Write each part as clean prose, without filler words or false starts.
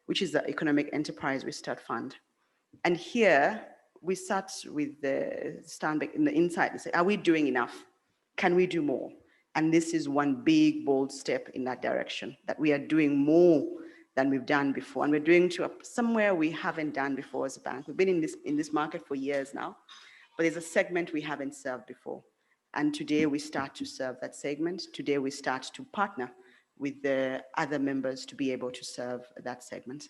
which is the Economic Enterprise Restart Fund. And here we start with the Stanbic in the insight and say, are we doing enough? Can we do more? And this is one big, bold step in that direction, that we are doing more than we've done before. And we're doing to somewhere we haven't done before as a bank. We've been in this market for years now, but there's a segment we haven't served before. And today we start to serve that segment. Today we start to partner with the other members to be able to serve that segment.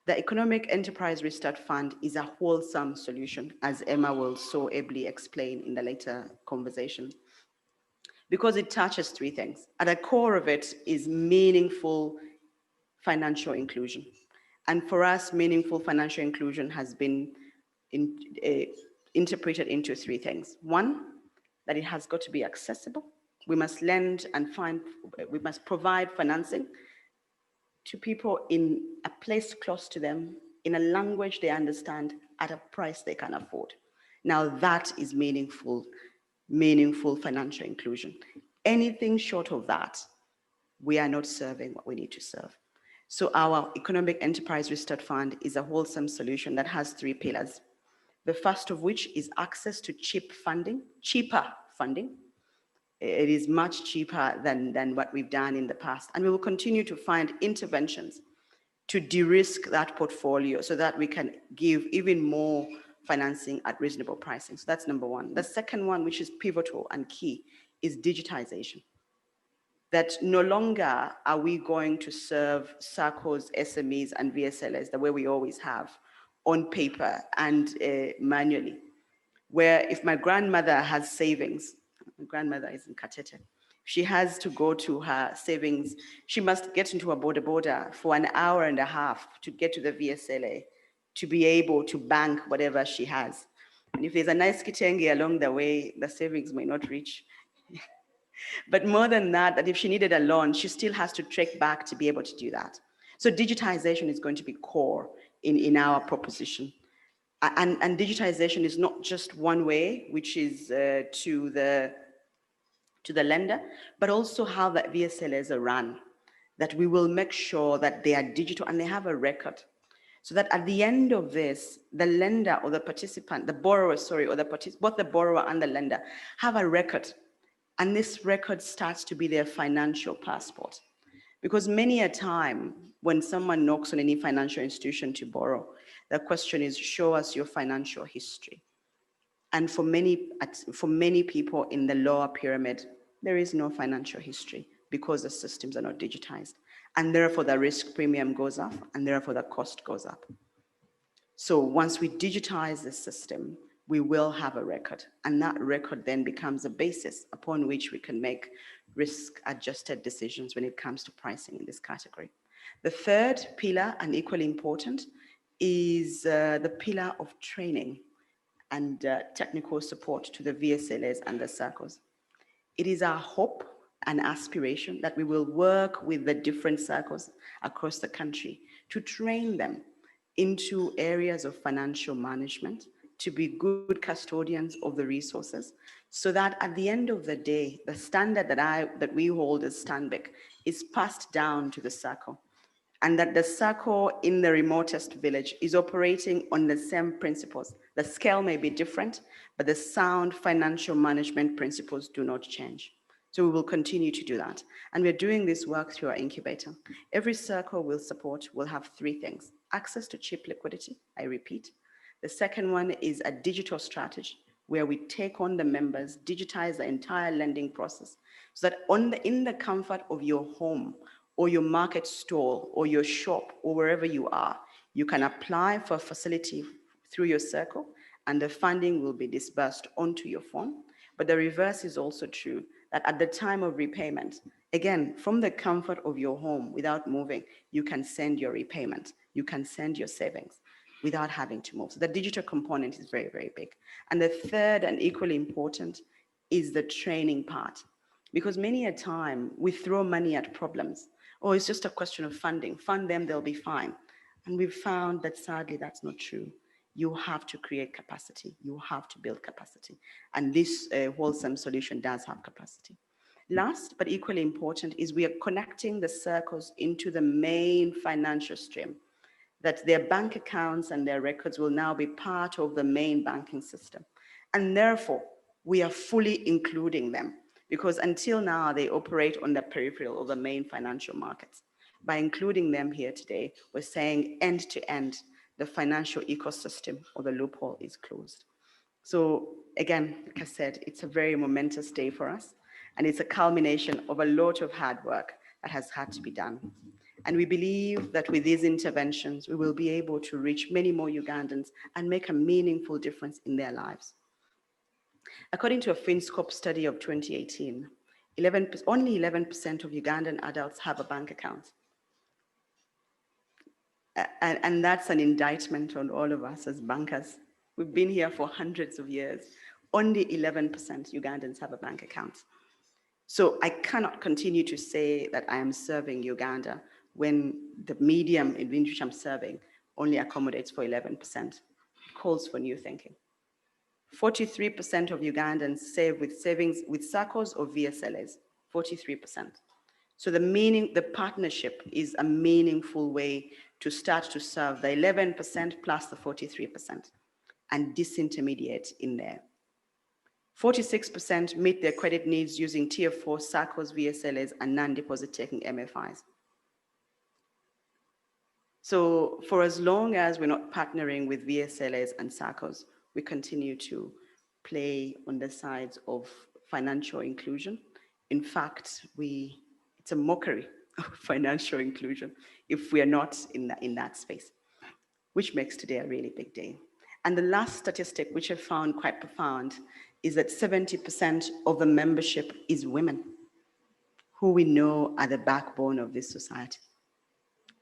The Economic Enterprise Restart Fund is a wholesome solution, as Emma will so ably explain in the later conversation, because it touches three things. At the core of it is meaningful financial inclusion. And for us, meaningful financial inclusion has been interpreted into three things. One, that it has got to be accessible. We must lend and we must provide financing to people in a place close to them, in a language they understand, at a price they can afford. Now that is meaningful financial inclusion. Anything short of that, we are not serving what we need to serve. So our Economic Enterprise Restart Fund is a wholesome solution that has three pillars. The first of which is access to cheaper funding. It is much cheaper than what we've done in the past. And we will continue to find interventions to de-risk that portfolio so that we can give even more financing at reasonable pricing. So that's number one. The second one, which is pivotal and key, is digitization. That no longer are we going to serve SACCOs, SMEs, and VSLAs the way we always have, on paper and manually. Where if my grandmother has savings, my grandmother is in Katete, she has to go to her savings, she must get into a border for an hour and a half to get to the VSLA to be able to bank whatever she has. And if there's a nice kitenge along the way, the savings may not reach. But more than that, that if she needed a loan, she still has to trek back to be able to do that. So digitization is going to be core in our proposition. And digitization is not just one way, which is to the lender, but also how the VSLAs are run, that we will make sure that they are digital and they have a record. So that at the end of this, the lender or the participant, the borrower, sorry, or both the borrower and the lender have a record. And this record starts to be their financial passport. Because many a time when someone knocks on any financial institution to borrow, the question is, show us your financial history. And for many people in the lower pyramid, there is no financial history because the systems are not digitized. And therefore the risk premium goes up and therefore the cost goes up. So once we digitize the system, we will have a record, and that record then becomes a basis upon which we can make risk-adjusted decisions when it comes to pricing in this category. The third pillar, and equally important, is the pillar of training and technical support to the VSLAs and the SACCOs. It is our hope and aspiration that we will work with the different SACCOs across the country to train them into areas of financial management, to be good custodians of the resources, so that at the end of the day, the standard that we hold as Stanbic is passed down to the SACCO, and that the SACCO in the remotest village is operating on the same principles. The scale may be different, but the sound financial management principles do not change. So we will continue to do that. And we're doing this work through our incubator. Every SACCO will have three things: access to cheap liquidity, I repeat. The second one is a digital strategy where we take on the members, digitize the entire lending process, so that in the comfort of your home or your market stall or your shop or wherever you are, you can apply for a facility through your SACCO and the funding will be disbursed onto your phone. But the reverse is also true, that at the time of repayment, again, from the comfort of your home without moving, you can send your repayment, you can send your savings without having to move. So the digital component is very, very big. And the third and equally important is the training part. Because many a time we throw money at problems. Oh, it's just a question of funding. Fund them, they'll be fine. And we've found that sadly, that's not true. You have to create capacity. You have to build capacity. And this wholesome solution does have capacity. Last, but equally important, is we are connecting the SACCOs into the main financial stream, that their bank accounts and their records will now be part of the main banking system. And therefore, we are fully including them, because until now, they operate on the peripheral of the main financial markets. By including them here today, we're saying end to end, the financial ecosystem or the loophole is closed. So again, like I said, it's a very momentous day for us, and it's a culmination of a lot of hard work that has had to be done. And we believe that with these interventions, we will be able to reach many more Ugandans and make a meaningful difference in their lives. According to a FinScope study of 2018, only 11% of Ugandan adults have a bank account. And that's an indictment on all of us as bankers. We've been here for hundreds of years. Only 11% Ugandans have a bank account. So I cannot continue to say that I am serving Uganda when the medium in which I'm serving only accommodates for 11%. It calls for new thinking. 43% of Ugandans save with savings with SACCOs or VSLAs, 43%. So the partnership is a meaningful way to start to serve the 11% plus the 43% and disintermediate in there. 46% meet their credit needs using Tier 4 SACCOs, VSLAs, and non-deposit taking MFIs. So for as long as we're not partnering with VSLAs and SACCOs, we continue to play on the sides of financial inclusion. In fact, it's a mockery of financial inclusion if we are not in that space, which makes today a really big day. And the last statistic, which I found quite profound, is that 70% of the membership is women, who we know are the backbone of this society.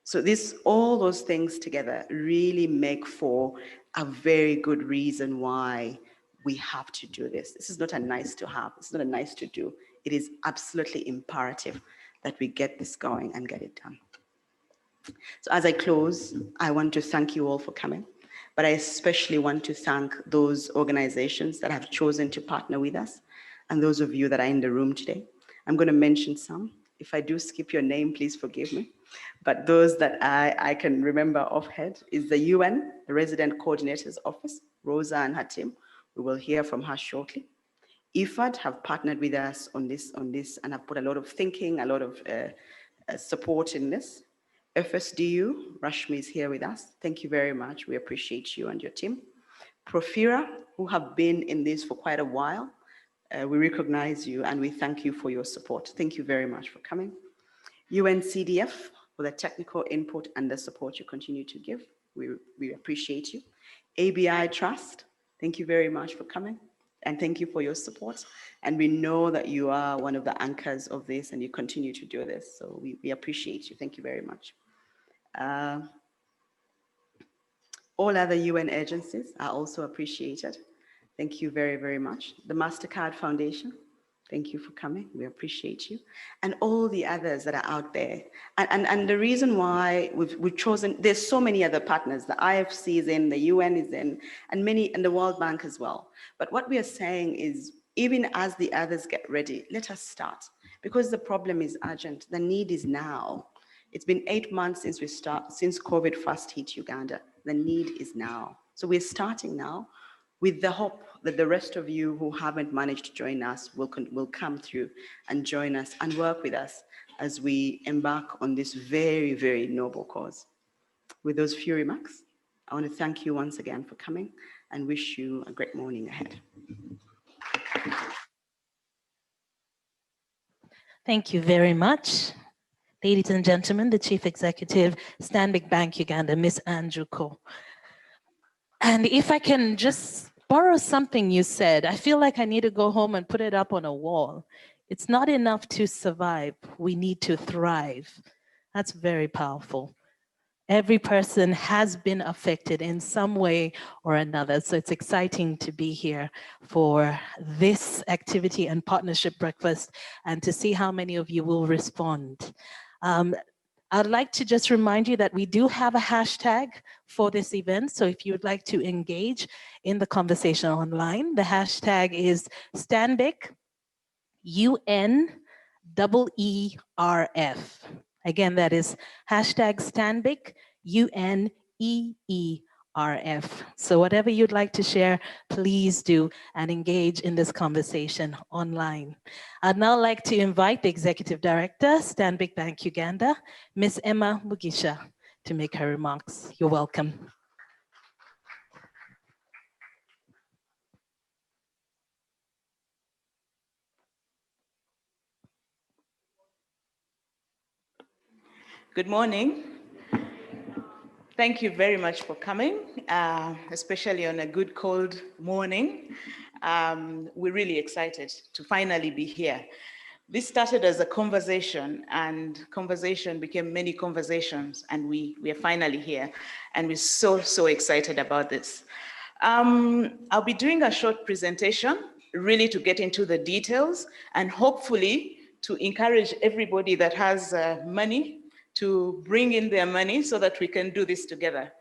So all those things together really make for a very good reason why we have to do this. This is not a nice to have, it's not a nice to do. It is absolutely imperative that we get this going and get it done. So as I close, I want to thank you all for coming, but I especially want to thank those organizations that have chosen to partner with us and those of you that are in the room today. I'm going to mention some. If I do skip your name, please forgive me. But those that I can remember offhand is the UN, the Resident Coordinator's Office, Rosa and her team. We will hear from her shortly. IFAD have partnered with us on this and have put a lot of thinking, a lot of support in this. FSDU, Rashmi is here with us. Thank you very much. We appreciate you and your team. Profira, who have been in this for quite a while. We recognize you and we thank you for your support. Thank you very much for coming. UNCDF, for the technical input and the support you continue to give. We appreciate you. ABI Trust, thank you very much for coming. And thank you for your support. And we know that you are one of the anchors of this and you continue to do this. So we appreciate you. Thank you very much. All other UN agencies are also appreciated. Thank you very, very much. The MasterCard Foundation, thank you for coming. We appreciate you. And all the others that are out there. And the reason why we've chosen, there's so many other partners. The IFC is in, the UN is in, and the World Bank as well. But what we are saying is, even as the others get ready, let us start. Because the problem is urgent. The need is now. It's been 8 months since COVID first hit Uganda. The need is now. So we're starting now with the hope that the rest of you who haven't managed to join us will come through and join us and work with us as we embark on this very, very noble cause. With those few remarks, I want to thank you once again for coming and wish you a great morning ahead. Thank you very much. Ladies and gentlemen, the Chief Executive, Stanbic Bank Uganda, Ms. Incibuco. And if I can just borrow something you said, I feel like I need to go home and put it up on a wall. It's not enough to survive, we need to thrive. That's very powerful. Every person has been affected in some way or another, so it's exciting to be here for this activity and partnership breakfast and to see how many of you will respond. I'd like to just remind you that we do have a hashtag for this event. So if you would like to engage in the conversation online, the hashtag is Stanbic UN EERF. Again, that is hashtag Stanbic UN EERF. So whatever you'd like to share, please do and engage in this conversation online. I'd now like to invite the Executive Director, Stanbic Bank Uganda, Ms. Emma Mugisha, to make her remarks. You're welcome. Good morning. Thank you very much for coming, especially on a good cold morning. We're really excited to finally be here. This started as a conversation, and conversation became many conversations, and we are finally here, and we're so excited about this. I'll be doing a short presentation, really to get into the details, and hopefully to encourage everybody that has money to bring in their money so that we can do this together.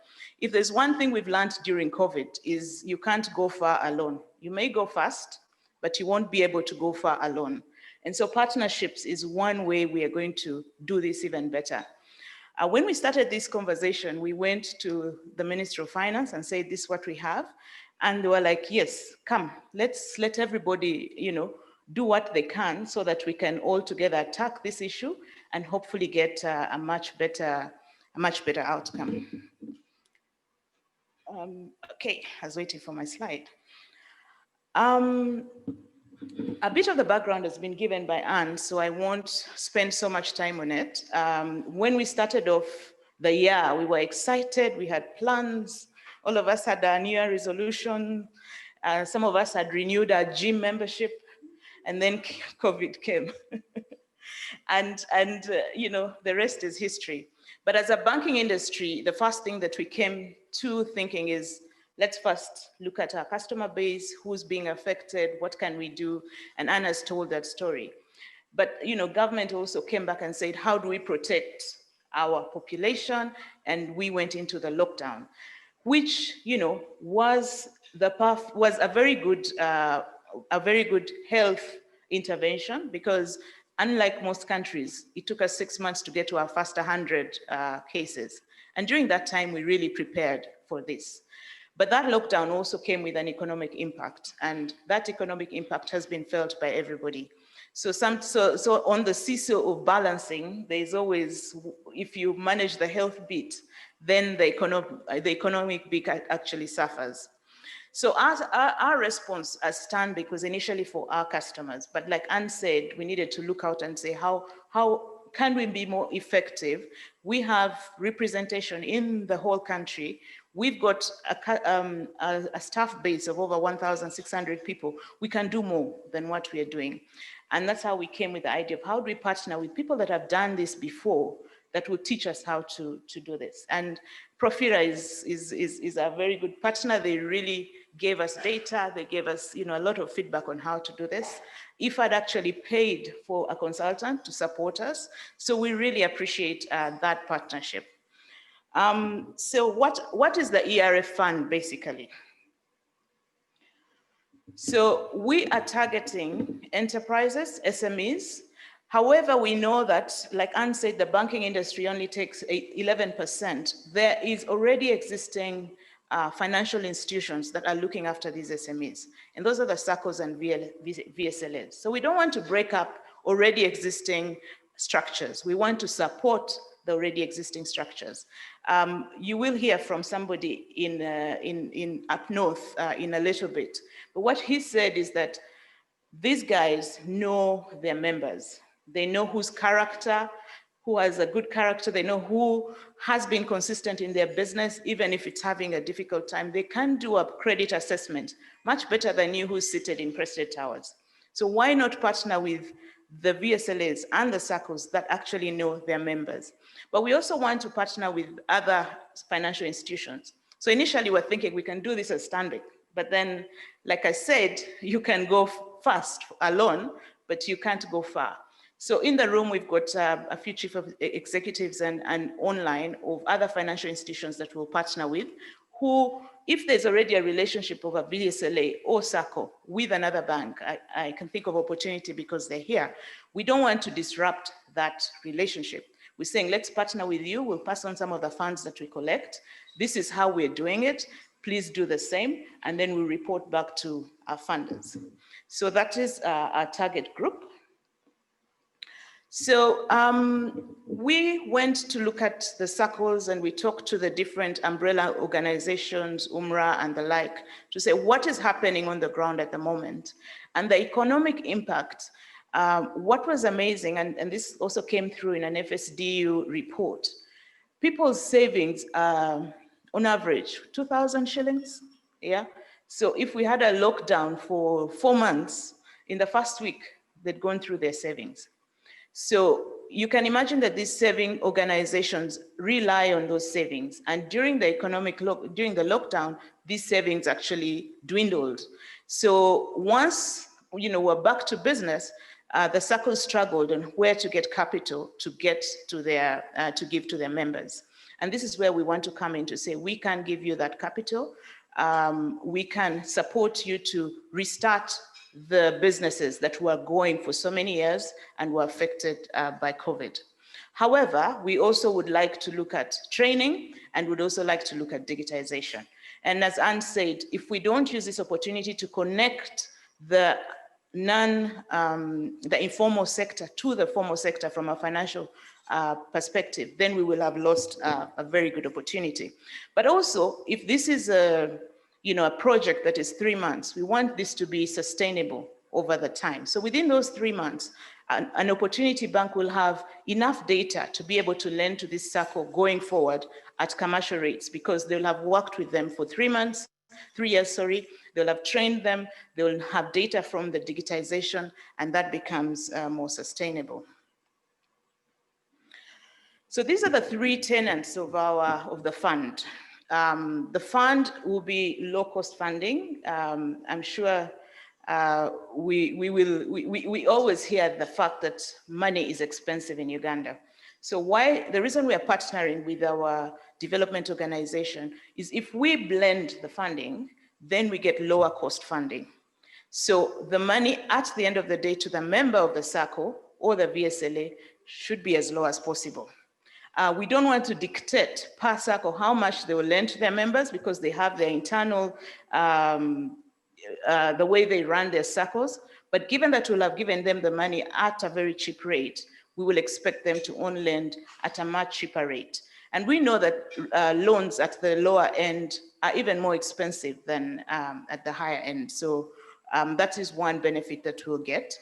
If there's one thing we've learned during COVID is you can't go far alone. You may go fast, but you won't be able to go far alone. And so partnerships is one way we are going to do this even better. When we started this conversation, we went to the Ministry of Finance and said, this is what we have. And they were like, yes, come, let's let everybody, do what they can so that we can all together attack this issue and hopefully get a much better outcome. Okay, I was waiting for my slide. A bit of the background has been given by Anne, so I won't spend so much time on it. When we started off the year, we were excited, we had plans, all of us had a New Year resolution, some of us had renewed our gym membership, and then COVID came. and the rest is history. But as a banking industry, the first thing that we came to thinking is, let's first look at our customer base, who's being affected, what can we do? And Anna's told that story. But government also came back and said, how do we protect our population? And we went into the lockdown, which was a very good health intervention, because unlike most countries, it took us 6 months to get to our first 100 cases. And during that time, we really prepared for this. But that lockdown also came with an economic impact, and that economic impact has been felt by everybody. So on the seesaw of balancing, there's always, if you manage the health bit, then the economic bit actually suffers. So our response as Stanbic was initially for our customers, but like Anne said, we needed to look out and say, how can we be more effective? We have representation in the whole country. We've got a staff base of over 1,600 people. We can do more than what we are doing. And that's how we came with the idea of how do we partner with people that have done this before, that will teach us how to do this. And Profira is a very good partner. They really gave us data. They gave us a lot of feedback on how to do this. IFAD actually paid for a consultant to support us. So we really appreciate that partnership. So what is the EERF fund basically? So we are targeting enterprises, SMEs. However, we know that, like Anne said, the banking industry only takes 11%. There is already existing financial institutions that are looking after these SMEs. And those are the SACCOs and VSLAs. So we don't want to break up already existing structures. We want to support the already existing structures. You will hear from somebody in up north in a little bit. But what he said is that these guys know their members. They know whose character, who has a good character. They know who has been consistent in their business, even if it's having a difficult time. They can do a credit assessment much better than you who's seated in Prested Towers. So why not partner with the VSLAs and the SACCOs that actually know their members? But we also want to partner with other financial institutions. So initially we're thinking we can do this as Stanbic, but then, like I said, you can go fast alone, but you can't go far. So in the room, we've got a few chief executives and online of other financial institutions that we'll partner with, who, if there's already a relationship of a VSLA or SACCO with another bank, I can think of opportunity because they're here. We don't want to disrupt that relationship. We're saying, let's partner with you. We'll pass on some of the funds that we collect. This is how we're doing it. Please do the same. And then we'll report back to our funders. So that is our target group. So we went to look at the SACCOs and we talked to the different umbrella organizations, UMRA and the like, to say what is happening on the ground at the moment. And the economic impact, what was amazing, and this also came through in an FSDU report, people's savings on average, 2,000 shillings, yeah? So if we had a lockdown for 4 months, in the first week, they'd gone through their savings. So you can imagine that these saving organizations rely on those savings. And during the during the lockdown, these savings actually dwindled. So once, we're back to business, the SACCOs struggled on where to get capital to get to their, to give to their members. And this is where we want to come in to say, we can give you that capital. We can support you to restart the businesses that were going for so many years and were affected by COVID. However, we also would like to look at training and would also like to look at digitization. And as Anne said, if we don't use this opportunity to connect the informal sector to the formal sector from a financial perspective, then we will have lost a very good opportunity. But also, if this is a project that is 3 months, we want this to be sustainable over the time. So within those 3 months, an opportunity bank will have enough data to be able to lend to this SACCO going forward at commercial rates, because they'll have worked with them for 3 years, sorry. They'll have trained them, they'll have data from the digitization, and that becomes more sustainable. So these are the 3 tenets of the fund. The fund will be low-cost funding. I'm sure we always hear the fact that money is expensive in Uganda. So the reason we are partnering with our development organization is if we blend the funding, then we get lower cost funding. So the money at the end of the day to the member of the SACCO or the VSLA should be as low as possible. We don't want to dictate per SACCO how much they will lend to their members, because they have their internal, the way they run their SACCOs. But given that we'll have given them the money at a very cheap rate, we will expect them to own lend at a much cheaper rate. And we know that loans at the lower end are even more expensive than at the higher end. So that is one benefit that we'll get.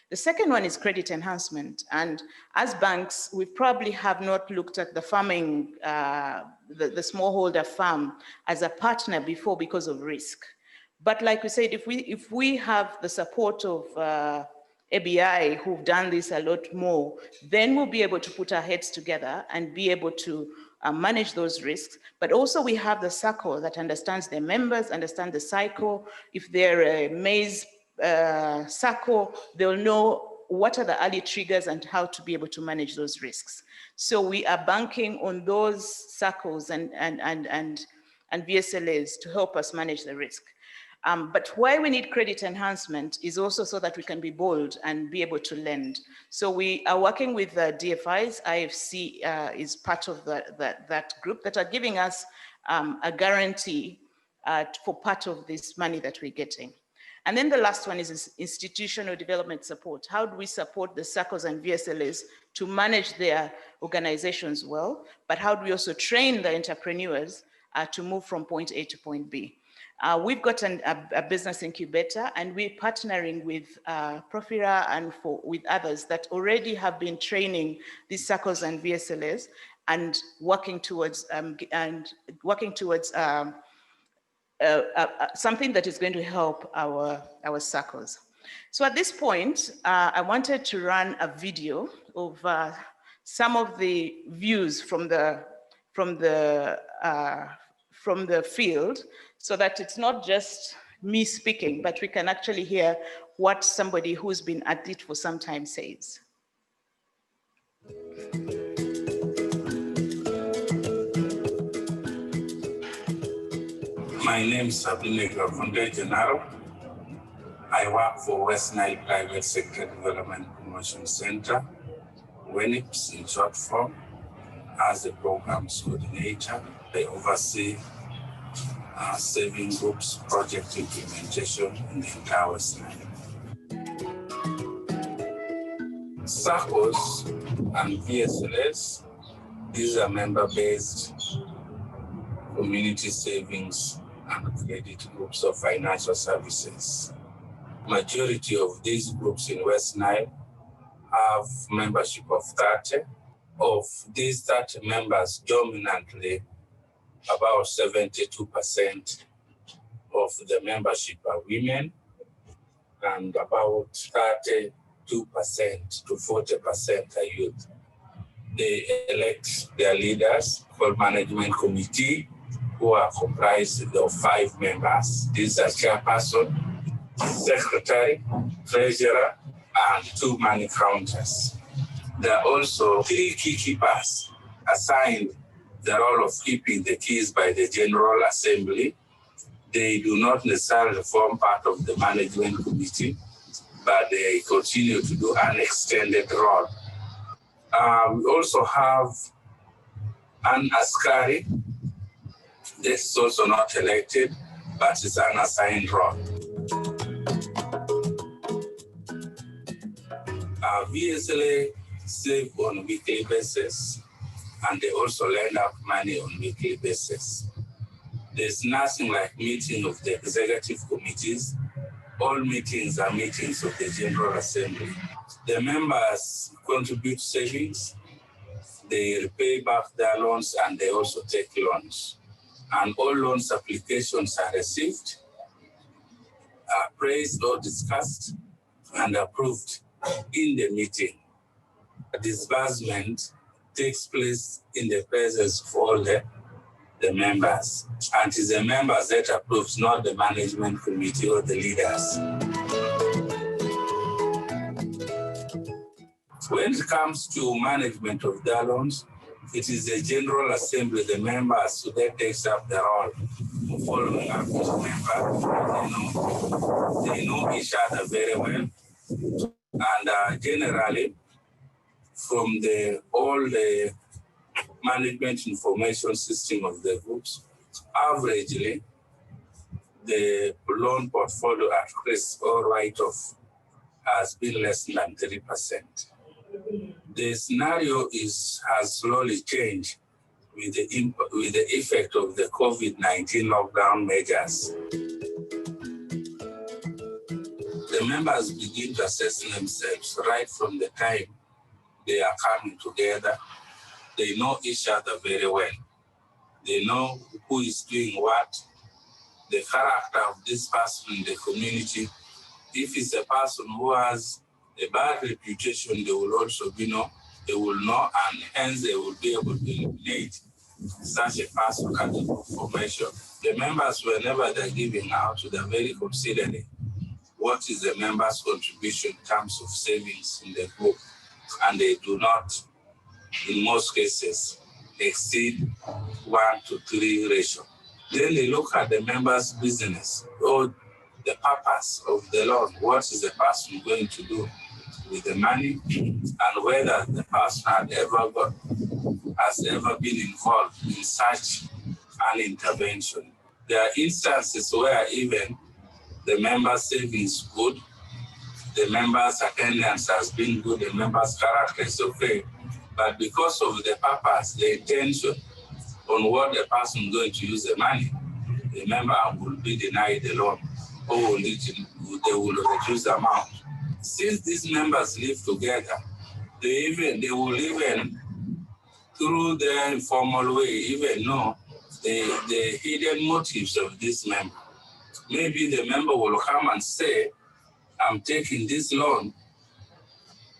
The second one is credit enhancement. And as banks, we probably have not looked at the farming, the smallholder farm as a partner before because of risk. But like we said, if we have the support of ABI, who've done this a lot more, then we'll be able to put our heads together and be able to manage those risks. But also we have the SACCO that understands their members, understand the cycle. If they're a maize SACCO, they'll know what are the early triggers and how to be able to manage those risks. So we are banking on those SACCOs and VSLAs to help us manage the risk. But why we need credit enhancement is also so that we can be bold and be able to lend. So we are working with the DFIs. IFC is part of that group that are giving us a guarantee for part of this money that we're getting. And then the last one is institutional development support. How do we support the SACCOs and VSLAs to manage their organizations well, but how do we also train the entrepreneurs to move from point A to point B? We've got a business incubator, and we're partnering with Profira and with others that already have been training these SACCOs and VSLAs and working towards something that is going to help our SACCOs. So at this point, I wanted to run a video of some of the views from the field, so that it's not just me speaking, but we can actually hear what somebody who's been at it for some time says. My name is Stanbic General. I work for West Nile Private Sector Development Promotion Center, WENIPS in short form, as a programs coordinator. I oversee saving groups project implementation in the entire West Nile. SACCOs and VSLAs, these are member-based community savings and credit groups of financial services. Majority of these groups in West Nile have membership of 30. Of these 30 members, dominantly about 72% of the membership are women, and about 32% to 40% are youth. They elect their leaders for management committee, who are comprised of 5 members. These are chairperson, secretary, treasurer, and 2 money counters. There are also 3 key keepers assigned the role of keeping the keys by the General Assembly. They do not necessarily form part of the management committee, but they continue to do an extended role. We also have an askari. This is also not elected, but it's an assigned role. VSLA save on weekly basis, and they also lend out money on weekly basis. There's nothing like meeting of the executive committees. All meetings are meetings of the General Assembly. The members contribute savings, they repay back their loans, and they also take loans. And all loans applications are received, appraised or discussed, and approved in the meeting. Disbursement takes place in the presence of all the members. And it's the members that approves, not the management committee or the leaders. When it comes to management of their loans, it is the General Assembly, the members, who that takes up the role of following up each member. They know each other very well. And generally, from all the management information system of the groups, averagely, the loan portfolio at risk or write-off has been less than 3%. The scenario has slowly changed with the effect of the COVID-19 lockdown measures. The members begin to assess themselves right from the time they are coming together. They know each other very well. They know who is doing what, the character of this person in the community. If it's a person who has a bad reputation, they will also they will know, and hence they will be able to eliminate such a person kind of formation. The members, whenever they're giving out, they're very considering what is the members' contribution in terms of savings in the group, and they do not, in most cases, exceed 1-to-3 ratio. Then they look at the members' business or the purpose of the loan. What is the person going to do with the money, and whether the person has ever been involved in such an intervention. There are instances where even the members' savings good, the members' attendance has been good, the members' character is okay, but because of the purpose, the intention on what the person is going to use the money, the member will be denied the loan, or they will reduce the amount. Since these members live together, they will even, through their informal way, even know the hidden motives of this member. Maybe the member will come and say, I'm taking this loan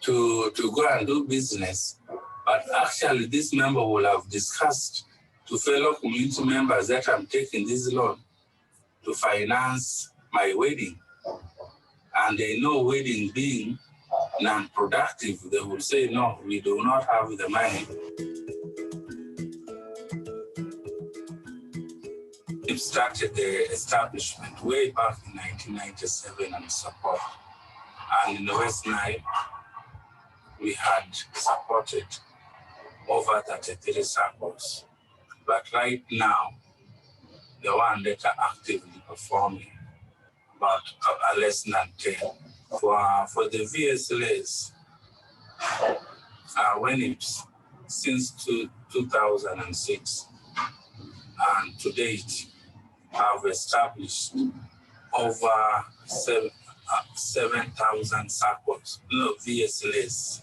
to go and do business, but actually this member will have discussed to fellow community members that I'm taking this loan to finance my wedding. And they know wedding being non-productive, they will say, no, we do not have the money. we started the establishment way back in 1997 and support. And in the West Nile, we had supported over 33 SACCOs. But right now, the one that are actively performing, about less than 10. For the VSLAs, when it's since 2006 and to date, have established over 7,000 SACCOs, VSLAs.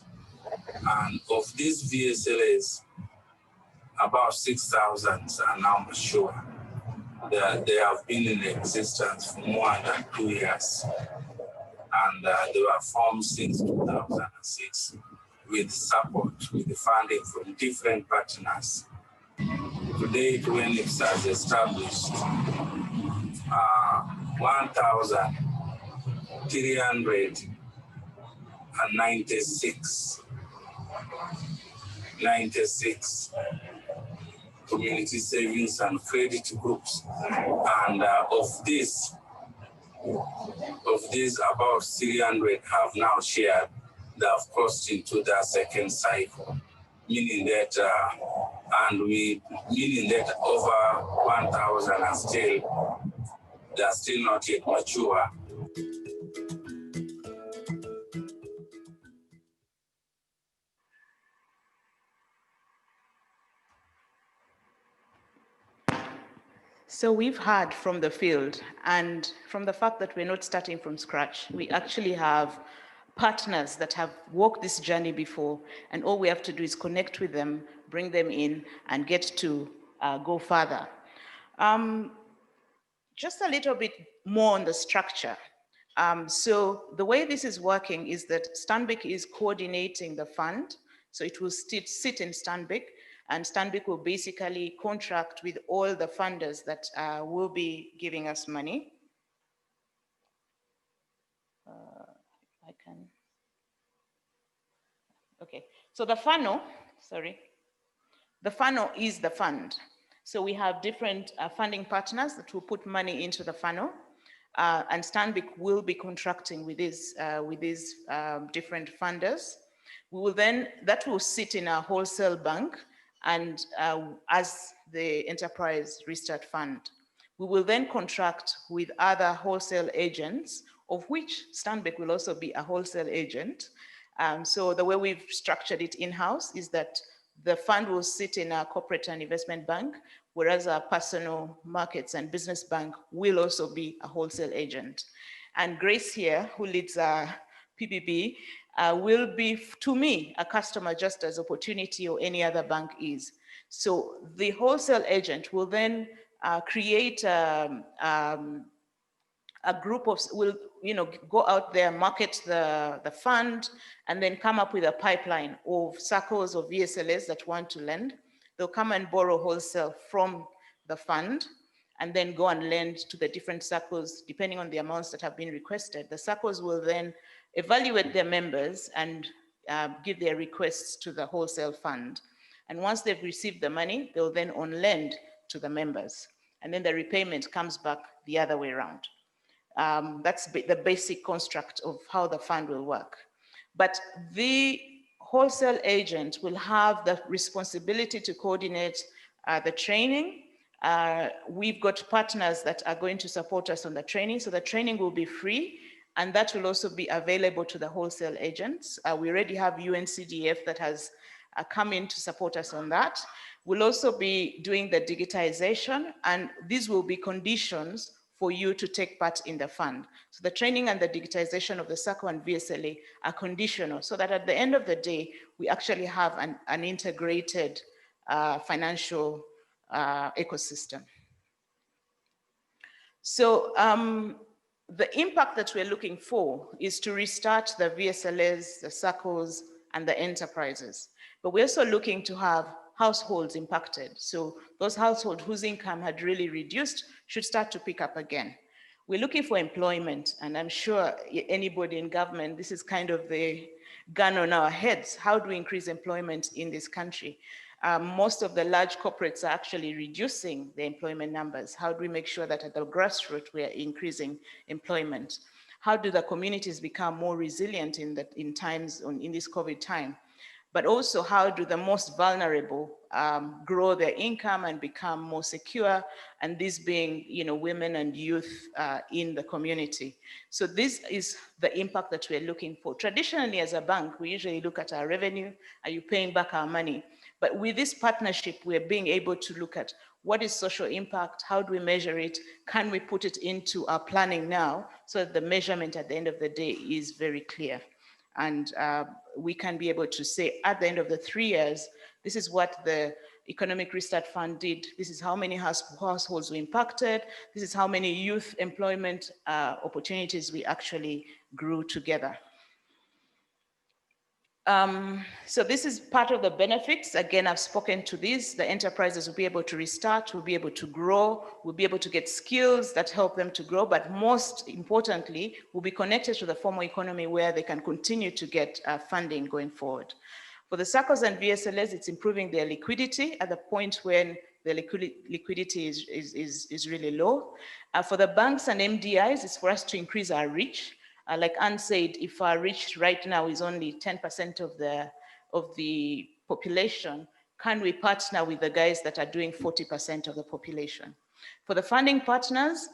And of these VSLAs, about 6,000 are now mature. They have been in existence for more than 2 years. And they were formed since 2006 with support, with the funding from different partners. Today, UNIPS has established 1,396 community savings and credit groups. And of these, about 300 have now shared. They have crossed into their second cycle, meaning that, meaning that over 1,000 are they are still not yet mature. So we've heard from the field, and from the fact that we're not starting from scratch, we actually have partners that have walked this journey before, and all we have to do is connect with them, bring them in, and get to go further. Just a little bit more on the structure. So the way this is working is that Stanbic is coordinating the fund, so it will sit in Stanbic, and Stanbic will basically contract with all the funders that will be giving us money. Okay, so the funnel, the funnel is the fund. So we have different funding partners that will put money into the funnel, and Stanbic will be contracting with these different funders. We will then, that will sit in our wholesale bank, and as the enterprise restart fund. We will then contract with other wholesale agents, of which Stanbic will also be a wholesale agent. So the way we've structured it in-house is that the fund will sit in our corporate and investment bank, whereas our personal markets and business bank will also be a wholesale agent. And Grace here, who leads our PBB, will be, to me, a customer just as Opportunity or any other bank is. So the wholesale agent will then create a group of, will go out there, market the fund, and then come up with a pipeline of SACCOs or VSLAs that want to lend. They'll come and borrow wholesale from the fund, and then go and lend to the different SACCOs, depending on the amounts that have been requested. The SACCOs will then evaluate their members and give their requests to the wholesale fund. And once they've received the money, they'll then on-lend to the members. And then the repayment comes back the other way around. That's the basic construct of how the fund will work. But the wholesale agent will have the responsibility to coordinate the training. We've got partners that are going to support us on the training. So the training will be free, and that will also be available to the wholesale agents. We already have UNCDF that has come in to support us on that. We'll also be doing the digitization, and these will be conditions for you to take part in the fund. So the training and the digitization of the SACCO and VSLA are conditional, so that at the end of the day, we actually have an integrated financial ecosystem. So the impact that we're looking for is to restart the VSLAs, the SACCOs, and the enterprises. But we're also looking to have households impacted. So those households whose income had really reduced should start to pick up again. We're looking for employment, and I'm sure anybody in government, this is kind of the gun on our heads. How do we increase employment in this country? Most of the large corporates are actually reducing their employment numbers. How do we make sure that at the grassroots we are increasing employment? How do the communities become more resilient in this COVID time? But also, how do the most vulnerable grow their income and become more secure, and this being, women and youth in the community. So this is the impact that we're looking for. Traditionally, as a bank, we usually look at our revenue. Are you paying back our money? But with this partnership, we're being able to look at what is social impact, how do we measure it, can we put it into our planning now, so that the measurement at the end of the day is very clear. And we can be able to say at the end of the 3 years, this is what the Economic Restart Fund did. This is how many households we impacted. This is how many youth employment opportunities we actually grew together. So this is part of the benefits. Again, I've spoken to this. The enterprises will be able to restart, will be able to grow, will be able to get skills that help them to grow, but most importantly, will be connected to the formal economy where they can continue to get funding going forward. For the SACCOs and VSLAs, it's improving their liquidity at the point when the liquidity is really low. For the banks and MDIs, it's for us to increase our reach. Like Anne said, if our reach right now is only 10% of the population, can we partner with the guys that are doing 40% of the population? For the funding partners,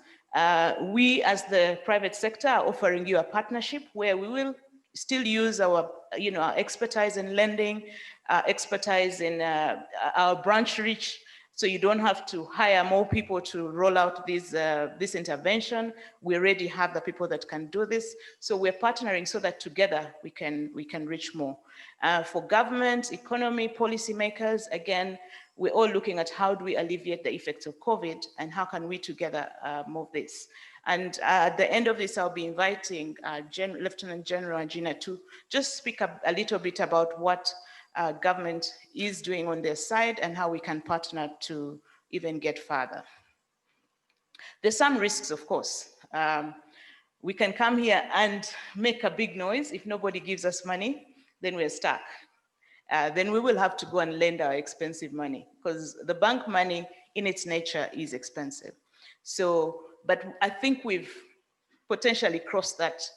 we as the private sector are offering you a partnership where we will still use our, our expertise in lending, expertise in our branch reach, so you don't have to hire more people to roll out this intervention. We already have the people that can do this. So we're partnering so that together we can reach more. For government, economy, policymakers, again, we're all looking at how do we alleviate the effects of COVID and how can we together move this. And at the end of this, I'll be inviting Lieutenant General Angina to just speak a little bit about what government is doing on their side and how we can partner to even get further. There's some risks, of course. We can come here and make a big noise. If nobody gives us money, then we're stuck. Then we will have to go and lend our expensive money, because the bank money in its nature is expensive. So, but I think we've potentially crossed that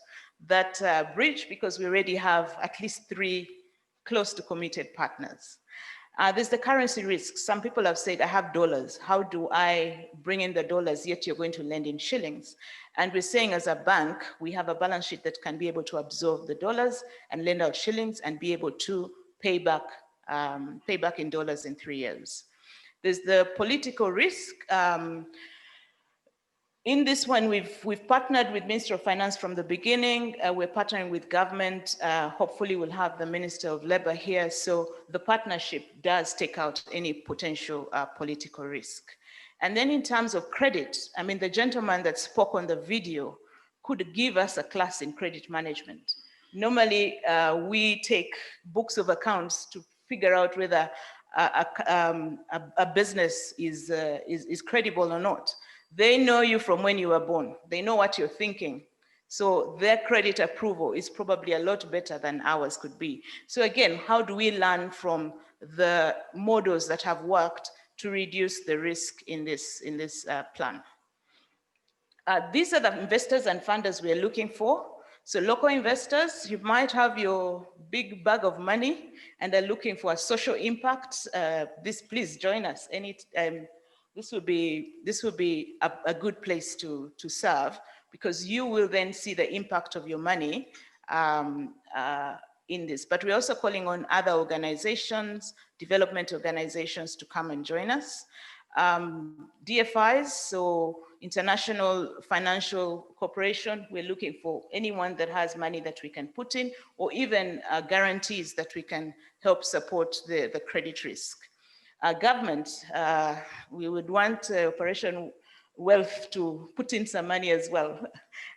bridge, because we already have at least 3 close to committed partners. There's the currency risk. Some people have said, I have dollars. How do I bring in the dollars, yet you're going to lend in shillings? And we're saying as a bank, we have a balance sheet that can be able to absorb the dollars and lend out shillings and be able to pay back in dollars in 3 years. There's the political risk. In this one, we've partnered with Ministry of Finance from the beginning. We're partnering with government. Hopefully we'll have the Minister of Labor here. So the partnership does take out any potential political risk. And then in terms of credit, I mean, the gentleman that spoke on the video could give us a class in credit management. Normally, we take books of accounts to figure out whether a business is credible or not. They know you from when you were born. They know what you're thinking. So their credit approval is probably a lot better than ours could be. So again, how do we learn from the models that have worked to reduce the risk in this plan? These are the investors and funders we're looking for. So local investors, you might have your big bag of money and are looking for a social impact. Please join us. This will be a good place to serve, because you will then see the impact of your money in this. But we're also calling on other organizations, development organizations, to come and join us. DFIs, so International Financial Corporation, we're looking for anyone that has money that we can put in, or even guarantees that we can help support the credit risk. Government, we would want Operation Wealth to put in some money as well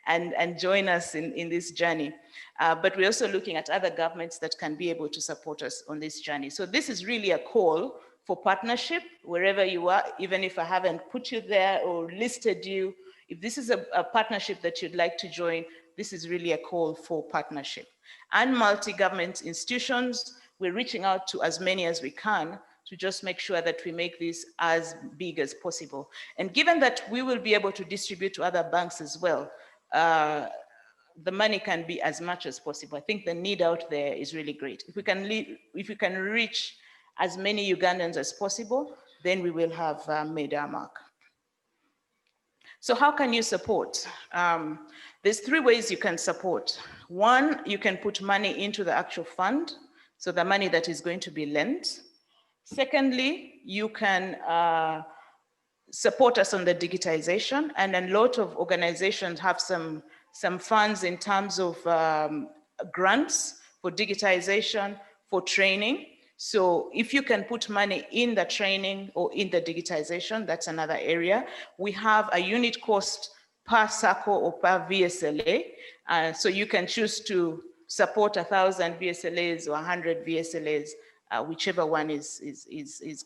and join us in this journey. But we're also looking at other governments that can be able to support us on this journey. So this is really a call for partnership wherever you are, even if I haven't put you there or listed you. If this is a partnership that you'd like to join, this is really a call for partnership. And multi-government institutions, we're reaching out to as many as we can to just make sure that we make this as big as possible. And given that we will be able to distribute to other banks as well, the money can be as much as possible. I think the need out there is really great. If we can reach as many Ugandans as possible, then we will have made our mark. So how can you support? There's 3 ways you can support. One, you can put money into the actual fund, so the money that is going to be lent. Secondly, you can support us on the digitization, and a lot of organizations have some funds in terms of grants for digitization, for training. So if you can put money in the training or in the digitization, that's another area. We have a unit cost per SACCO or per VSLA. So you can choose to support 1,000 VSLAs or 100 VSLAs, whichever one is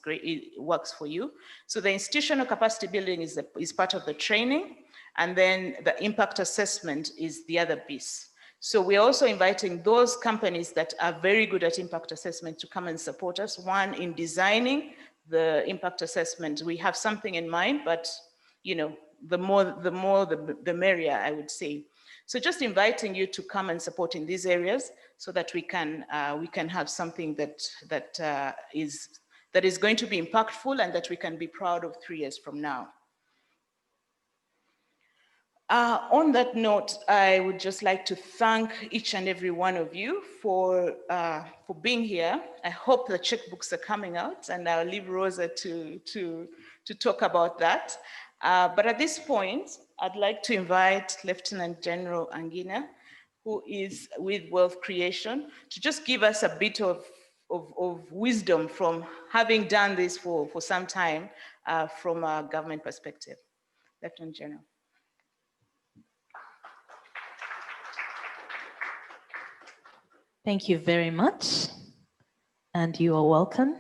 great, it works for you. So the institutional capacity building is part of the training, and then the impact assessment is the other piece. So we're also inviting those companies that are very good at impact assessment to come and support us. One, in designing the impact assessment. We have something in mind, but the more the merrier, I would say. So just inviting you to come and support in these areas so that we can have something that is going to be impactful and that we can be proud of 3 years from now. On that note, I would just like to thank each and every one of you for being here. I hope the checkbooks are coming out, and I'll leave Rosa to talk about that. But at this point, I'd like to invite Lieutenant General Angina, who is with Wealth Creation, to just give us a bit of wisdom from having done this for some time from a government perspective. Lieutenant General. Thank you very much, and you are welcome.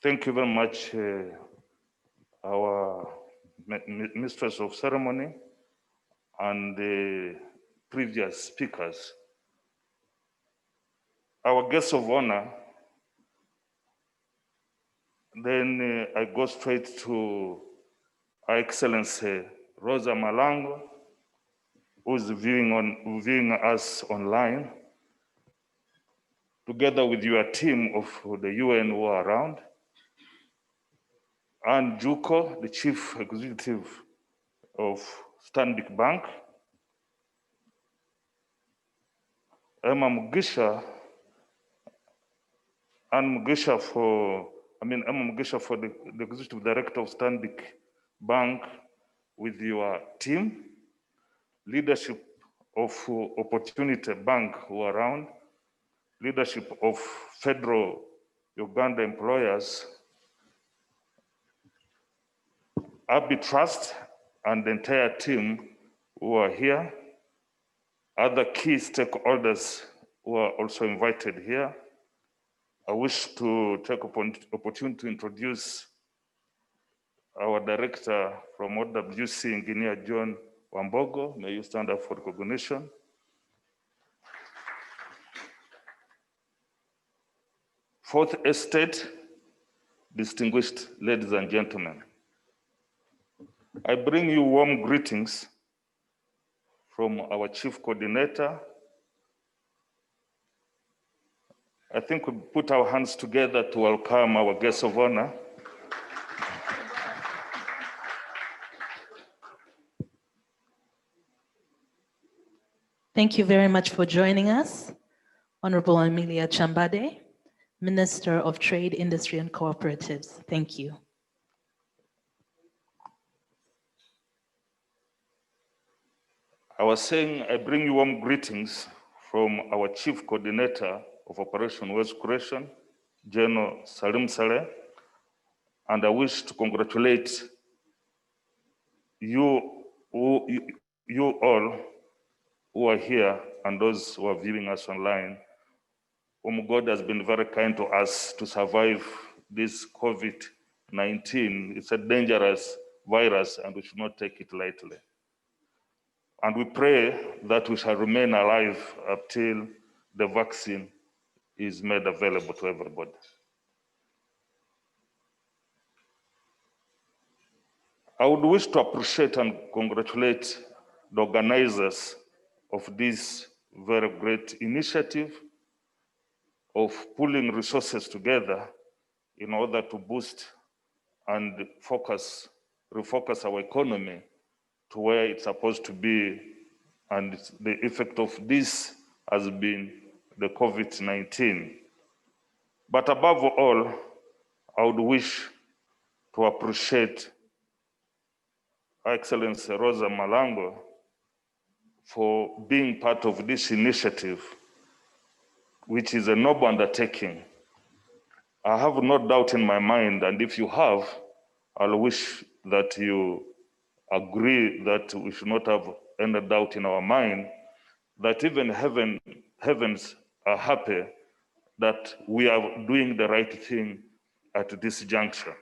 Thank you very much, our Mistress of Ceremony and the previous speakers. Our guests of honor. Then I go straight to Her Excellency Rosa Malango, who is viewing us online, together with your team of the UN who are around, and Juko, the Chief Executive of Stanbic Bank, Emma Mugisha, and Mugisha for the Executive Director of Stanbic Bank, with your team, leadership of Opportunity Bank who are around, leadership of Federal Uganda Employers, Abbey Trust and the entire team who are here, other key stakeholders who are also invited here. I wish to take opportunity to introduce our director from OWC, Engineer John Wambogo. May you stand up for recognition. Fourth Estate, distinguished ladies and gentlemen, I bring you warm greetings from our Chief Coordinator. I think we put our hands together to welcome our guests of honor. Thank you very much for joining us, Honorable Amelia Chambade, Minister of Trade, Industry and Cooperatives. Thank you. I was saying I bring you warm greetings from our Chief Coordinator of Operation Wealth Creation, General Salim Saleh, and I wish to congratulate you all who are here and those who are viewing us online, whom God has been very kind to us to survive this COVID-19. It's a dangerous virus, and we should not take it lightly. And we pray that we shall remain alive until the vaccine is made available to everybody. I would wish to appreciate and congratulate the organizers of this very great initiative of pulling resources together in order to boost and refocus our economy to where it's supposed to be. And the effect of this has been the COVID-19. But above all, I would wish to appreciate Her Excellency Rosa Malango for being part of this initiative, which is a noble undertaking. I have no doubt in my mind, and if you have, I'll wish that you agree that we should not have any doubt in our mind, that even heavens are happy that we are doing the right thing at this juncture.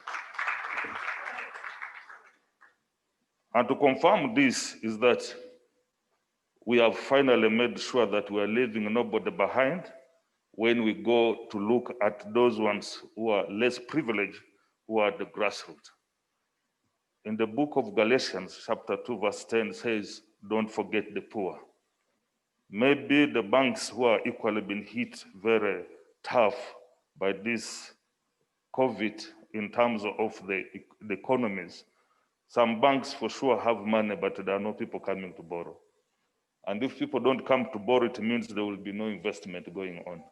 And to confirm this is that we have finally made sure that we are leaving nobody behind when we go to look at those ones who are less privileged, who are at the grassroots. In the book of Galatians, chapter 2, verse 10 says, don't forget the poor. Maybe the banks who are equally been hit very tough by this COVID in terms of the economies. Some banks for sure have money, but there are no people coming to borrow. And if people don't come to borrow, it means there will be no investment going on.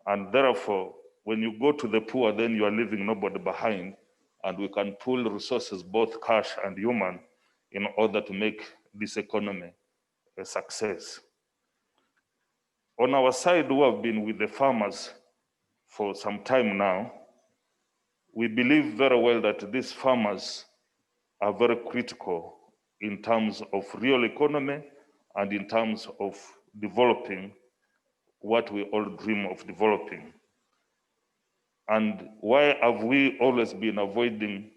And therefore, when you go to the poor, then you are leaving nobody behind, and we can pool resources, both cash and human, in order to make this economy a success. On our side, who have been with the farmers for some time now, we believe very well that these farmers are very critical in terms of real economy and in terms of developing what we all dream of developing. And why have we always been avoiding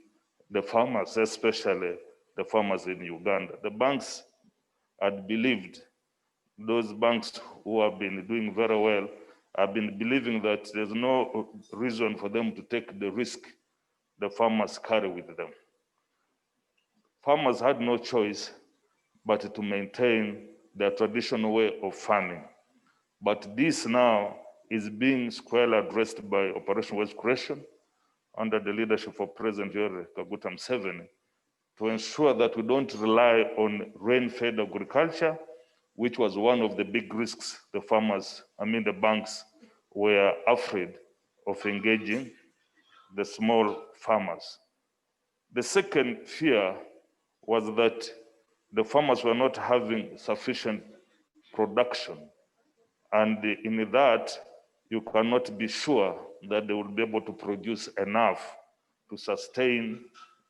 the farmers, especially the farmers in Uganda? The banks had believed, those banks who have been doing very well, have been believing that there's no reason for them to take the risk the farmers carry with them. Farmers had no choice but to maintain their traditional way of farming. But this now is being squarely addressed by Operation Wealth Creation under the leadership of President Yoweri Kaguta Museveni to ensure that we don't rely on rain-fed agriculture, which was one of the big risks the banks were afraid of engaging the small farmers. The second fear was that the farmers were not having sufficient production. And in that, you cannot be sure that they will be able to produce enough to sustain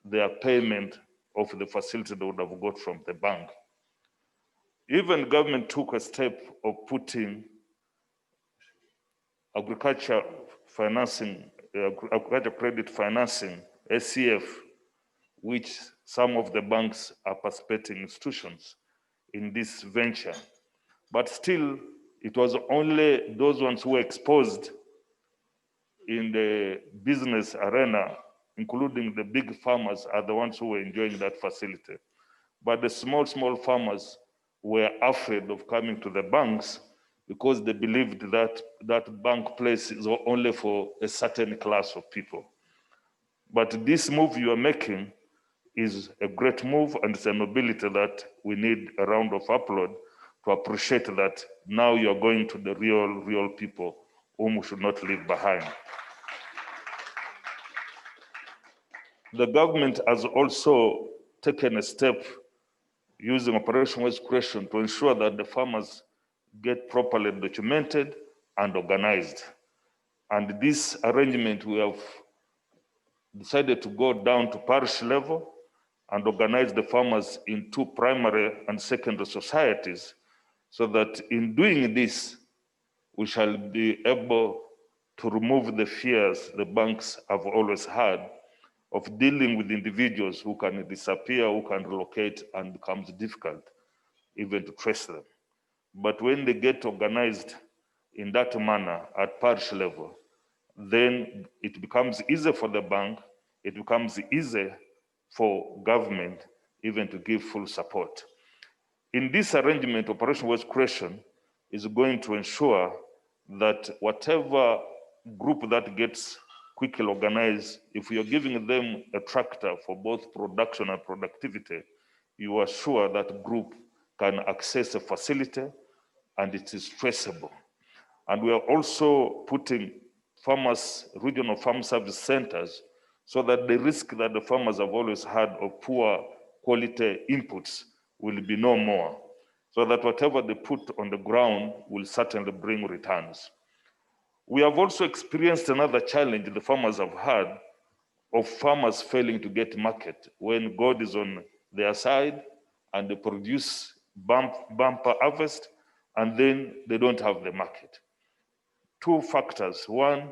their payment of the facility they would have got from the bank. Even government took a step of putting agriculture credit financing, SCF, which some of the banks are participating institutions in this venture. But still, it was only those ones who were exposed in the business arena, including the big farmers, are the ones who were enjoying that facility. But the small farmers were afraid of coming to the banks because they believed that that bank place is only for a certain class of people. But this move you are making is a great move, and it's a nobility that we need a round of applause to appreciate that now you're going to the real people whom we should not leave behind. The government has also taken a step using Operation Wealth Creation to ensure that the farmers get properly documented and organized. And this arrangement, we have decided to go down to parish level and organize the farmers in 2 primary and secondary societies, so that in doing this, we shall be able to remove the fears the banks have always had of dealing with individuals who can disappear, who can relocate, and becomes difficult even to trace them. But when they get organized in that manner at parish level, then it becomes easier for the bank, it becomes easier for government even to give full support. In this arrangement, Operation Wealth Creation is going to ensure that whatever group that gets quickly organized, if you're giving them a tractor for both production and productivity, you are sure that group can access a facility and it is traceable. And we are also putting regional farm service centers, so that the risk that the farmers have always had of poor quality inputs will be no more, so that whatever they put on the ground will certainly bring returns. We have also experienced another challenge the farmers have had of farmers failing to get market when God is on their side and they produce bumper harvest, and then they don't have the market. Two factors. One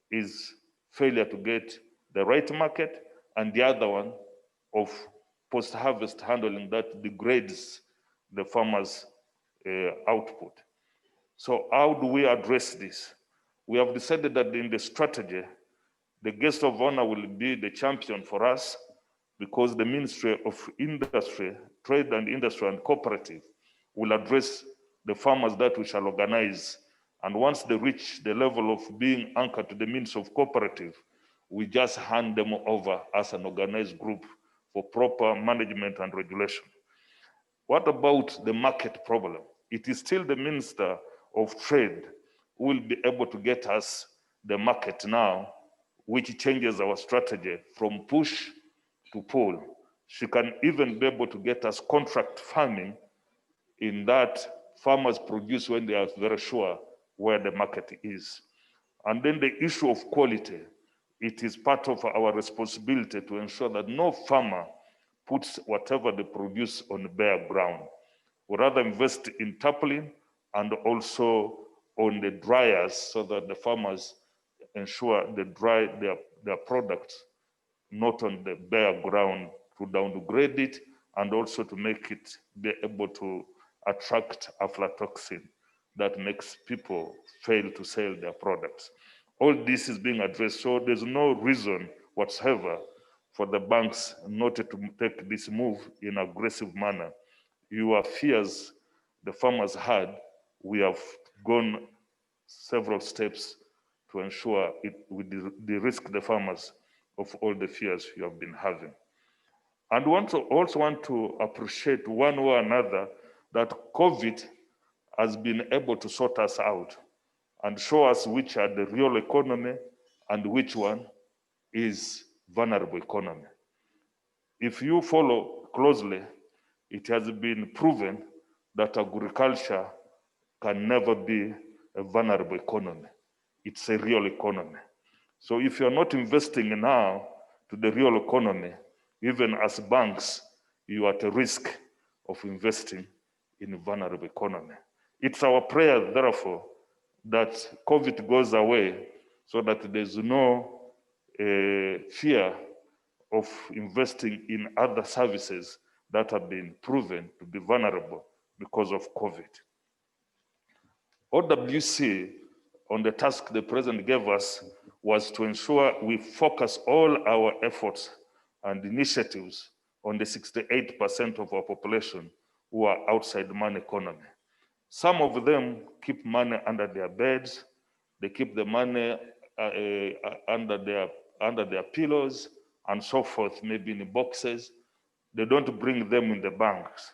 is failure to get the right market, and the other one of post-harvest handling that degrades the farmer's output. So how do we address this? We have decided that in the strategy, the guest of honor will be the champion for us, because the Ministry of Industry, Trade and Industry and Cooperative will address the farmers that we shall organize. And once they reach the level of being anchored to the Ministry of Cooperative, we just hand them over as an organized group for proper management and regulation. What about the market problem? It is still the Minister of Trade who will be able to get us the market now, which changes our strategy from push to pull. She can even be able to get us contract farming, in that farmers produce when they are very sure where the market is. And then the issue of quality, it is part of our responsibility to ensure that no farmer puts whatever they produce on bare ground. We rather invest in tarpaulin and also on the dryers, so that the farmers ensure they dry their products not on the bare ground, to downgrade it and also to make it be able to attract aflatoxin that makes people fail to sell their products. All this is being addressed, so there's no reason whatsoever for the banks not to take this move in an aggressive manner. Your fears the farmers had, we have gone several steps to ensure we de-risk the farmers of all the fears you have been having. And we also want to appreciate one way or another that COVID has been able to sort us out and show us which are the real economy and which one is vulnerable economy. If you follow closely, it has been proven that agriculture can never be a vulnerable economy. It's a real economy. So if you're not investing now to the real economy, even as banks, you are at a risk of investing in a vulnerable economy. It's our prayer, therefore, that COVID goes away so that there's no fear of investing in other services that have been proven to be vulnerable because of COVID. OWC, on the task the president gave us, was to ensure we focus all our efforts and initiatives on the 68% of our population who are outside the money economy. Some of them keep money under their beds, they keep the money under their pillows and so forth, maybe in boxes. They don't bring them in the banks.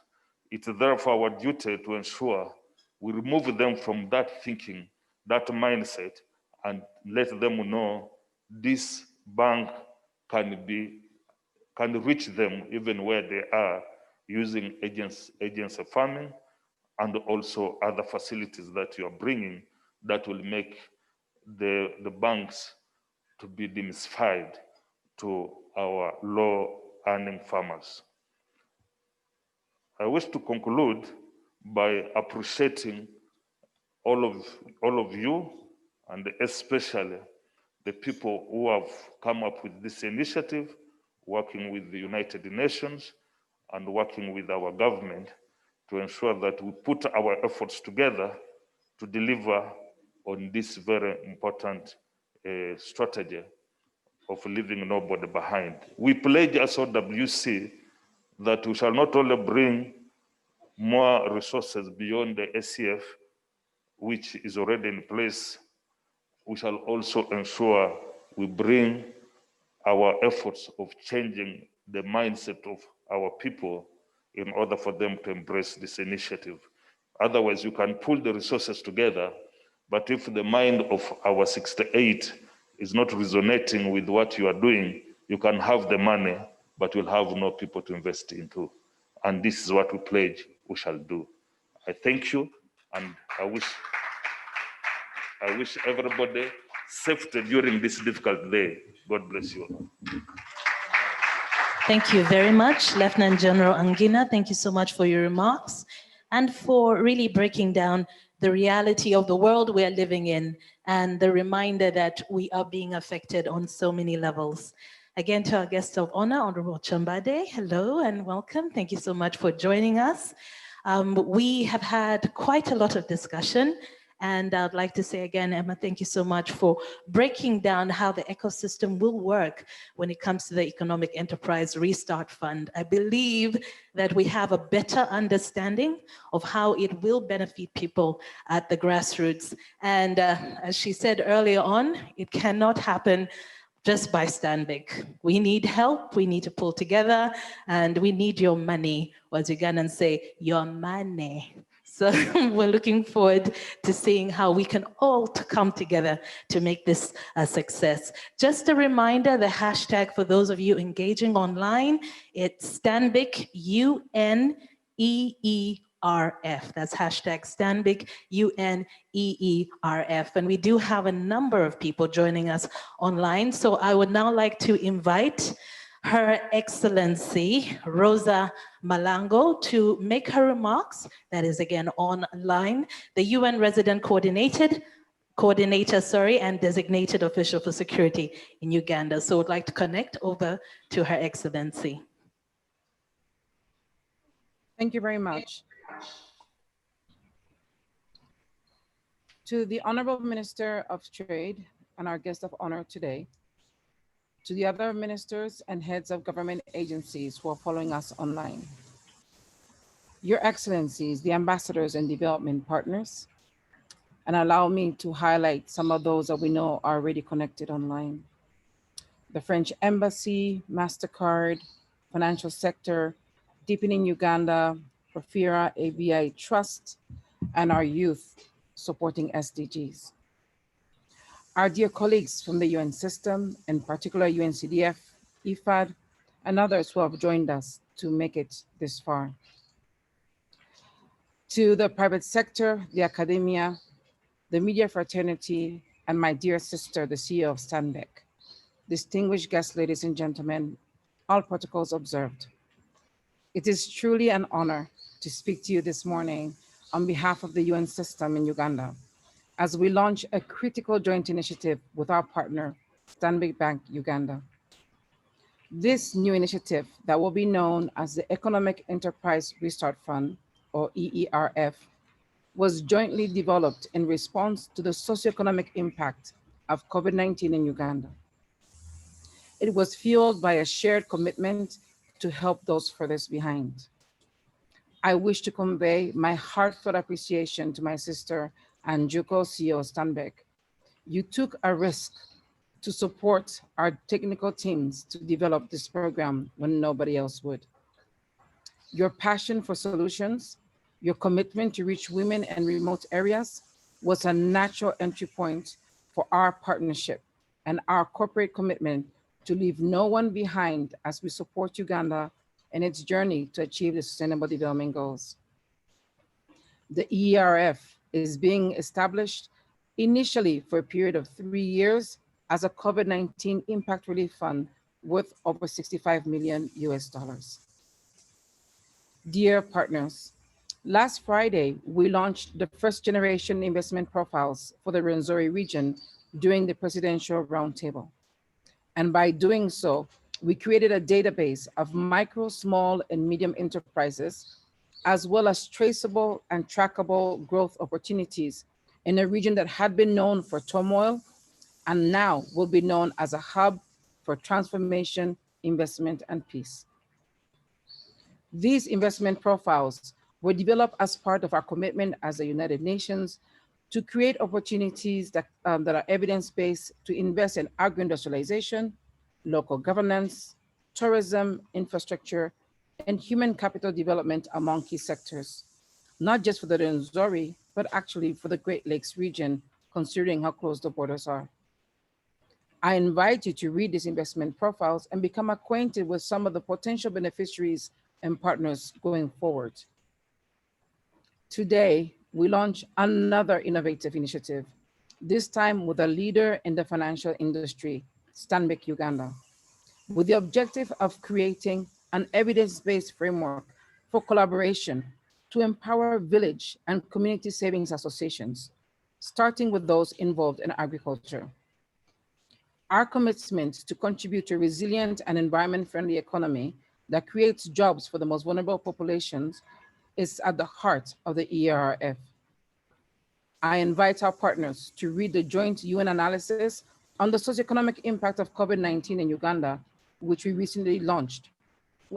It's therefore our duty to ensure we remove them from that thinking, that mindset, and let them know this bank can reach them even where they are, using agents of farming and also other facilities that you are bringing that will make the banks to be demystified to our low-earning farmers. I wish to conclude by appreciating all of you, and especially the people who have come up with this initiative working with the United Nations and working with our government to ensure that we put our efforts together to deliver on this very important strategy of leaving nobody behind. We pledge as OWC that we shall not only bring more resources beyond the SCF, which is already in place, we shall also ensure we bring our efforts of changing the mindset of our people in order for them to embrace this initiative. Otherwise, you can pull the resources together, but if the mind of our 68 is not resonating with what you are doing, you can have the money, but you'll have no people to invest into. And this is what we pledge we shall do. I thank you, and I wish everybody safety during this difficult day. God bless you all. Thank you very much, Lieutenant General Angina. Thank you so much for your remarks and for really breaking down the reality of the world we're living in and the reminder that we are being affected on so many levels. Again, to our guest of honor, Honorable Chambade, hello and welcome. Thank you so much for joining us. We have had quite a lot of discussion, and I'd like to say again, Emma, thank you so much for breaking down how the ecosystem will work when it comes to the Economic Enterprise Restart Fund. I believe that we have a better understanding of how it will benefit people at the grassroots. And as she said earlier on, it cannot happen just by Stanbic. We need help, we need to pull together, and we need your money, or as Ugandans say, your money. So we're looking forward to seeing how we can all come together to make this a success. Just a reminder, the hashtag for those of you engaging online, it's Stanbic UN EERF. That's hashtag Stanbic UN EERF. And we do have a number of people joining us online. So I would now like to invite Her Excellency Rosa Malango to make her remarks. That is again online. The UN Resident Coordinator, and Designated Official for Security in Uganda. So I'd like to connect over to Her Excellency. Thank you very much. To the Honorable Minister of Trade and our guest of honor today, to the other ministers and heads of government agencies who are following us online, Your Excellencies, the ambassadors and development partners, and allow me to highlight some of those that we know are already connected online. The French Embassy, MasterCard, financial sector, Deepening Uganda, Profira ABI Trust, and our youth supporting SDGs. Our dear colleagues from the UN system, in particular UNCDF, IFAD, and others who have joined us to make it this far. To the private sector, the academia, the media fraternity, and my dear sister, the CEO of Stanbic. Distinguished guests, ladies and gentlemen, all protocols observed. It is truly an honor to speak to you this morning on behalf of the UN system in Uganda, as we launch a critical joint initiative with our partner, Stanbic Bank Uganda. This new initiative that will be known as the Economic Enterprise Restart Fund, or EERF, was jointly developed in response to the socioeconomic impact of COVID-19 in Uganda. It was fueled by a shared commitment to help those furthest behind. I wish to convey my heartfelt appreciation to my sister, Incibuco, CEO Stanbic. You took a risk to support our technical teams to develop this program when nobody else would. Your passion for solutions, your commitment to reach women in remote areas was a natural entry point for our partnership and our corporate commitment to leave no one behind as we support Uganda in its journey to achieve the Sustainable Development Goals. The EERF is being established initially for a period of 3 years as a COVID-19 impact relief fund worth over $65 million US. Dear partners, last Friday, we launched the first generation investment profiles for the Rwenzori region during the presidential roundtable. And by doing so, We created a database of micro, small, and medium enterprises, as well as traceable and trackable growth opportunities in a region that had been known for turmoil and now will be known as a hub for transformation, investment, and peace. These investment profiles were developed as part of our commitment as the United Nations to create opportunities that are evidence-based to invest in agro-industrialization, local governance, tourism, infrastructure, and human capital development among key sectors, not just for the Rwenzori, but actually for the Great Lakes region, considering how close the borders are. I invite you to read these investment profiles and become acquainted with some of the potential beneficiaries and partners going forward. Today, we launch another innovative initiative, this time with a leader in the financial industry, Stanbic Uganda, with the objective of creating an evidence-based framework for collaboration to empower village and community savings associations, starting with those involved in agriculture. Our commitment to contribute to a resilient and environment-friendly economy that creates jobs for the most vulnerable populations is at the heart of the EERF. I invite our partners to read the joint UN analysis on the socioeconomic impact of COVID-19 in Uganda, which we recently launched,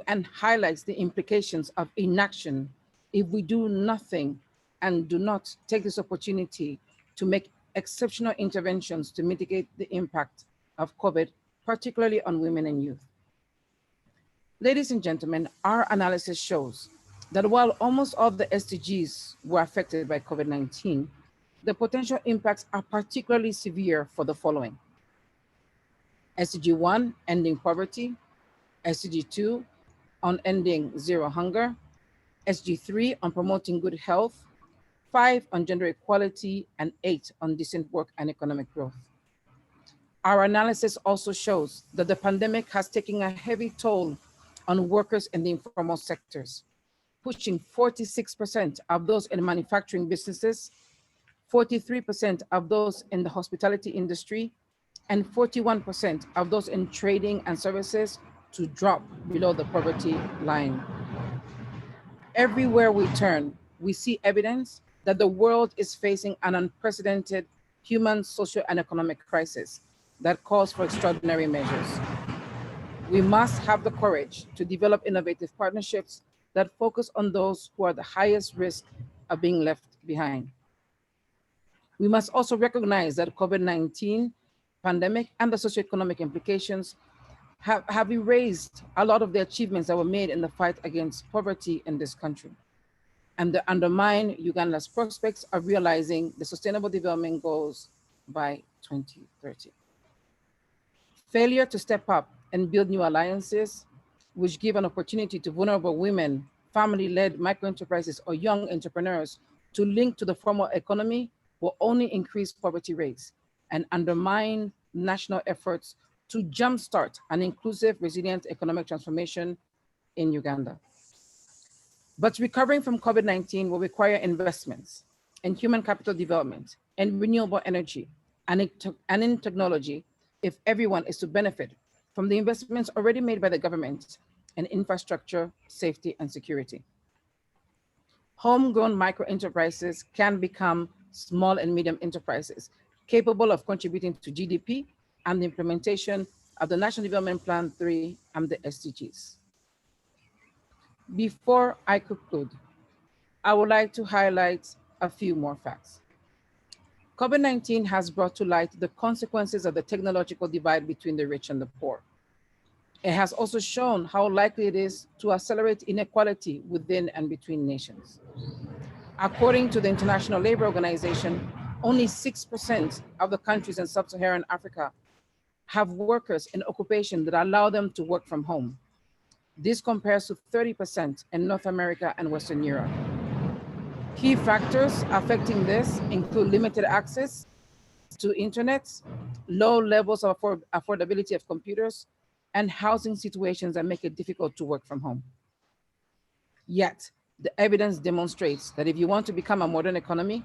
and highlights the implications of inaction if we do nothing and do not take this opportunity to make exceptional interventions to mitigate the impact of COVID, particularly on women and youth. Ladies and gentlemen, our analysis shows that while almost all the SDGs were affected by COVID-19, the potential impacts are particularly severe for the following: SDG 1, ending poverty; SDG 2, on ending zero hunger; SDG 3, on promoting good health; 5, on gender equality; and 8, on decent work and economic growth. Our analysis also shows that the pandemic has taken a heavy toll on workers in the informal sectors, pushing 46% of those in manufacturing businesses, 43% of those in the hospitality industry, and 41% of those in trading and services to drop below the poverty line. Everywhere we turn, we see evidence that the world is facing an unprecedented human, social, and economic crisis that calls for extraordinary measures. We must have the courage to develop innovative partnerships that focus on those who are the highest risk of being left behind. We must also recognize that COVID-19 pandemic and the socioeconomic implications have erased a lot of the achievements that were made in the fight against poverty in this country, and they undermine Uganda's prospects of realizing the Sustainable Development Goals by 2030. Failure to step up and build new alliances, which give an opportunity to vulnerable women, family-led microenterprises, or young entrepreneurs to link to the formal economy, will only increase poverty rates and undermine national efforts to jumpstart an inclusive, resilient economic transformation in Uganda. But recovering from COVID-19 will require investments in human capital development and renewable energy and in technology if everyone is to benefit from the investments already made by the government in infrastructure, safety, and security. Homegrown micro-enterprises can become small and medium enterprises capable of contributing to GDP and the implementation of the National Development Plan 3 and the SDGs. Before I conclude, I would like to highlight a few more facts. COVID-19 has brought to light the consequences of the technological divide between the rich and the poor. It has also shown how likely it is to accelerate inequality within and between nations. According to the International Labour Organization, only 6% of the countries in sub-Saharan Africa have workers in occupation that allow them to work from home. This compares to 30% in North America and Western Europe. Key factors affecting this include limited access to internet, low levels of affordability of computers, and housing situations that make it difficult to work from home. Yet, the evidence demonstrates that if you want to become a modern economy,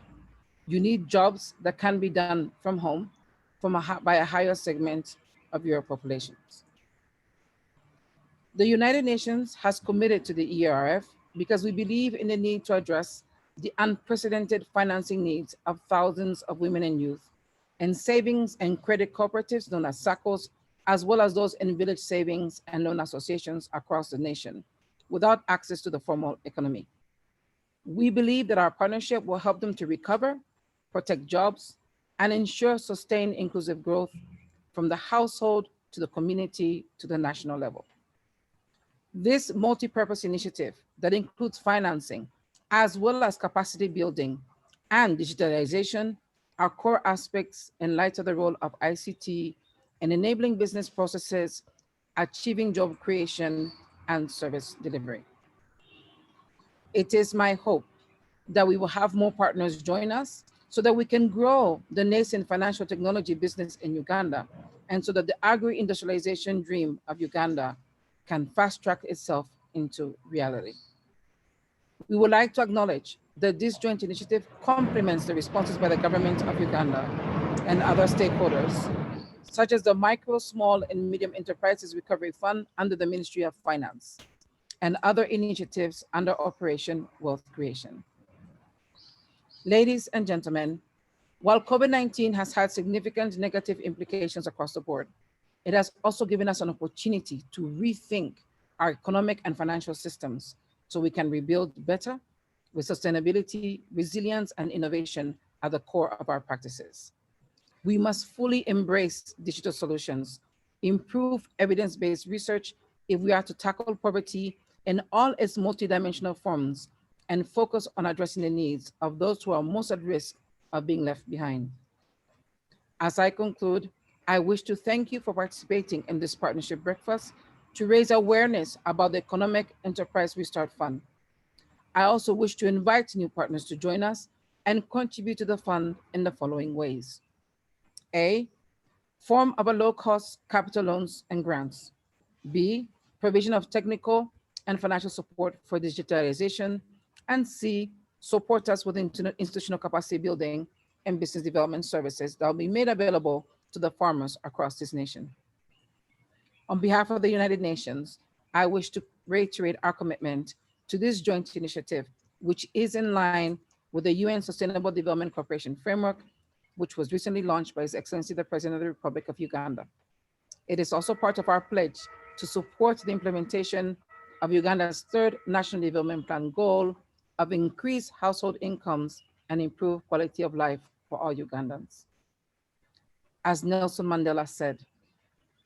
you need jobs that can be done from home by a higher segment of your populations. The United Nations has committed to the EERF because we believe in the need to address the unprecedented financing needs of thousands of women and youth, and savings and credit cooperatives known as SACCOs, as well as those in village savings and loan associations across the nation, without access to the formal economy. We believe that our partnership will help them to recover, protect jobs, and ensure sustained inclusive growth from the household to the community to the national level. This multi-purpose initiative that includes financing, as well as capacity building and digitalization, are core aspects in light of the role of ICT in enabling business processes, achieving job creation, and service delivery. It is my hope that we will have more partners join us so that we can grow the nascent financial technology business in Uganda, and so that the agri-industrialization dream of Uganda can fast track itself into reality. We would like to acknowledge that this joint initiative complements the responses by the government of Uganda and other stakeholders, such as the Micro, Small, and Medium Enterprises Recovery Fund under the Ministry of Finance, and other initiatives under Operation Wealth Creation. Ladies and gentlemen, while COVID-19 has had significant negative implications across the board, it has also given us an opportunity to rethink our economic and financial systems so we can rebuild better with sustainability, resilience, and innovation at the core of our practices. We must fully embrace digital solutions, improve evidence-based research if we are to tackle poverty in all its multidimensional forms, and focus on addressing the needs of those who are most at risk of being left behind. As I conclude, I wish to thank you for participating in this partnership breakfast to raise awareness about the Economic Enterprise Restart Fund. I also wish to invite new partners to join us and contribute to the fund in the following ways. A, form of a low-cost capital loans and grants. B, provision of technical and financial support for digitalization. And C, support us with institutional capacity building and business development services that will be made available to the farmers across this nation. On behalf of the United Nations, I wish to reiterate our commitment to this joint initiative, which is in line with the UN Sustainable Development Cooperation Framework, which was recently launched by His Excellency the President of the Republic of Uganda. It is also part of our pledge to support the implementation of Uganda's third National Development Plan goal of increased household incomes and improved quality of life for all Ugandans. As Nelson Mandela said,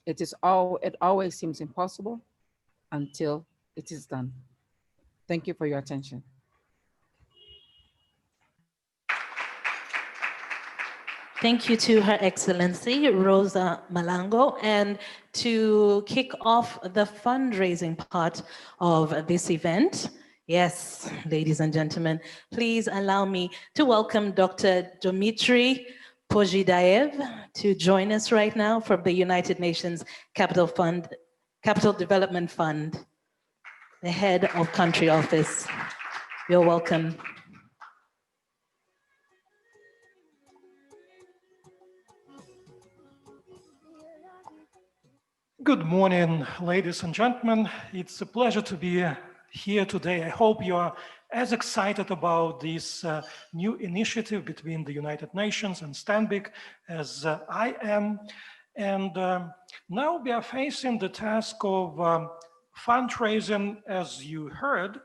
it always seems impossible until it is done. Thank you for your attention. Thank you to Her Excellency Rosa Malango. And to kick off the fundraising part of this event, yes, ladies and gentlemen, please allow me to welcome Dr. Dmitry Pojidaev to join us right now from the United Nations Capital Development Fund, the head of country office. You're welcome. Good morning, ladies and gentlemen. It's a pleasure to be here today. I hope you are as excited about this new initiative between the United Nations and Stanbic as I am. And now we are facing the task of fundraising. As you heard,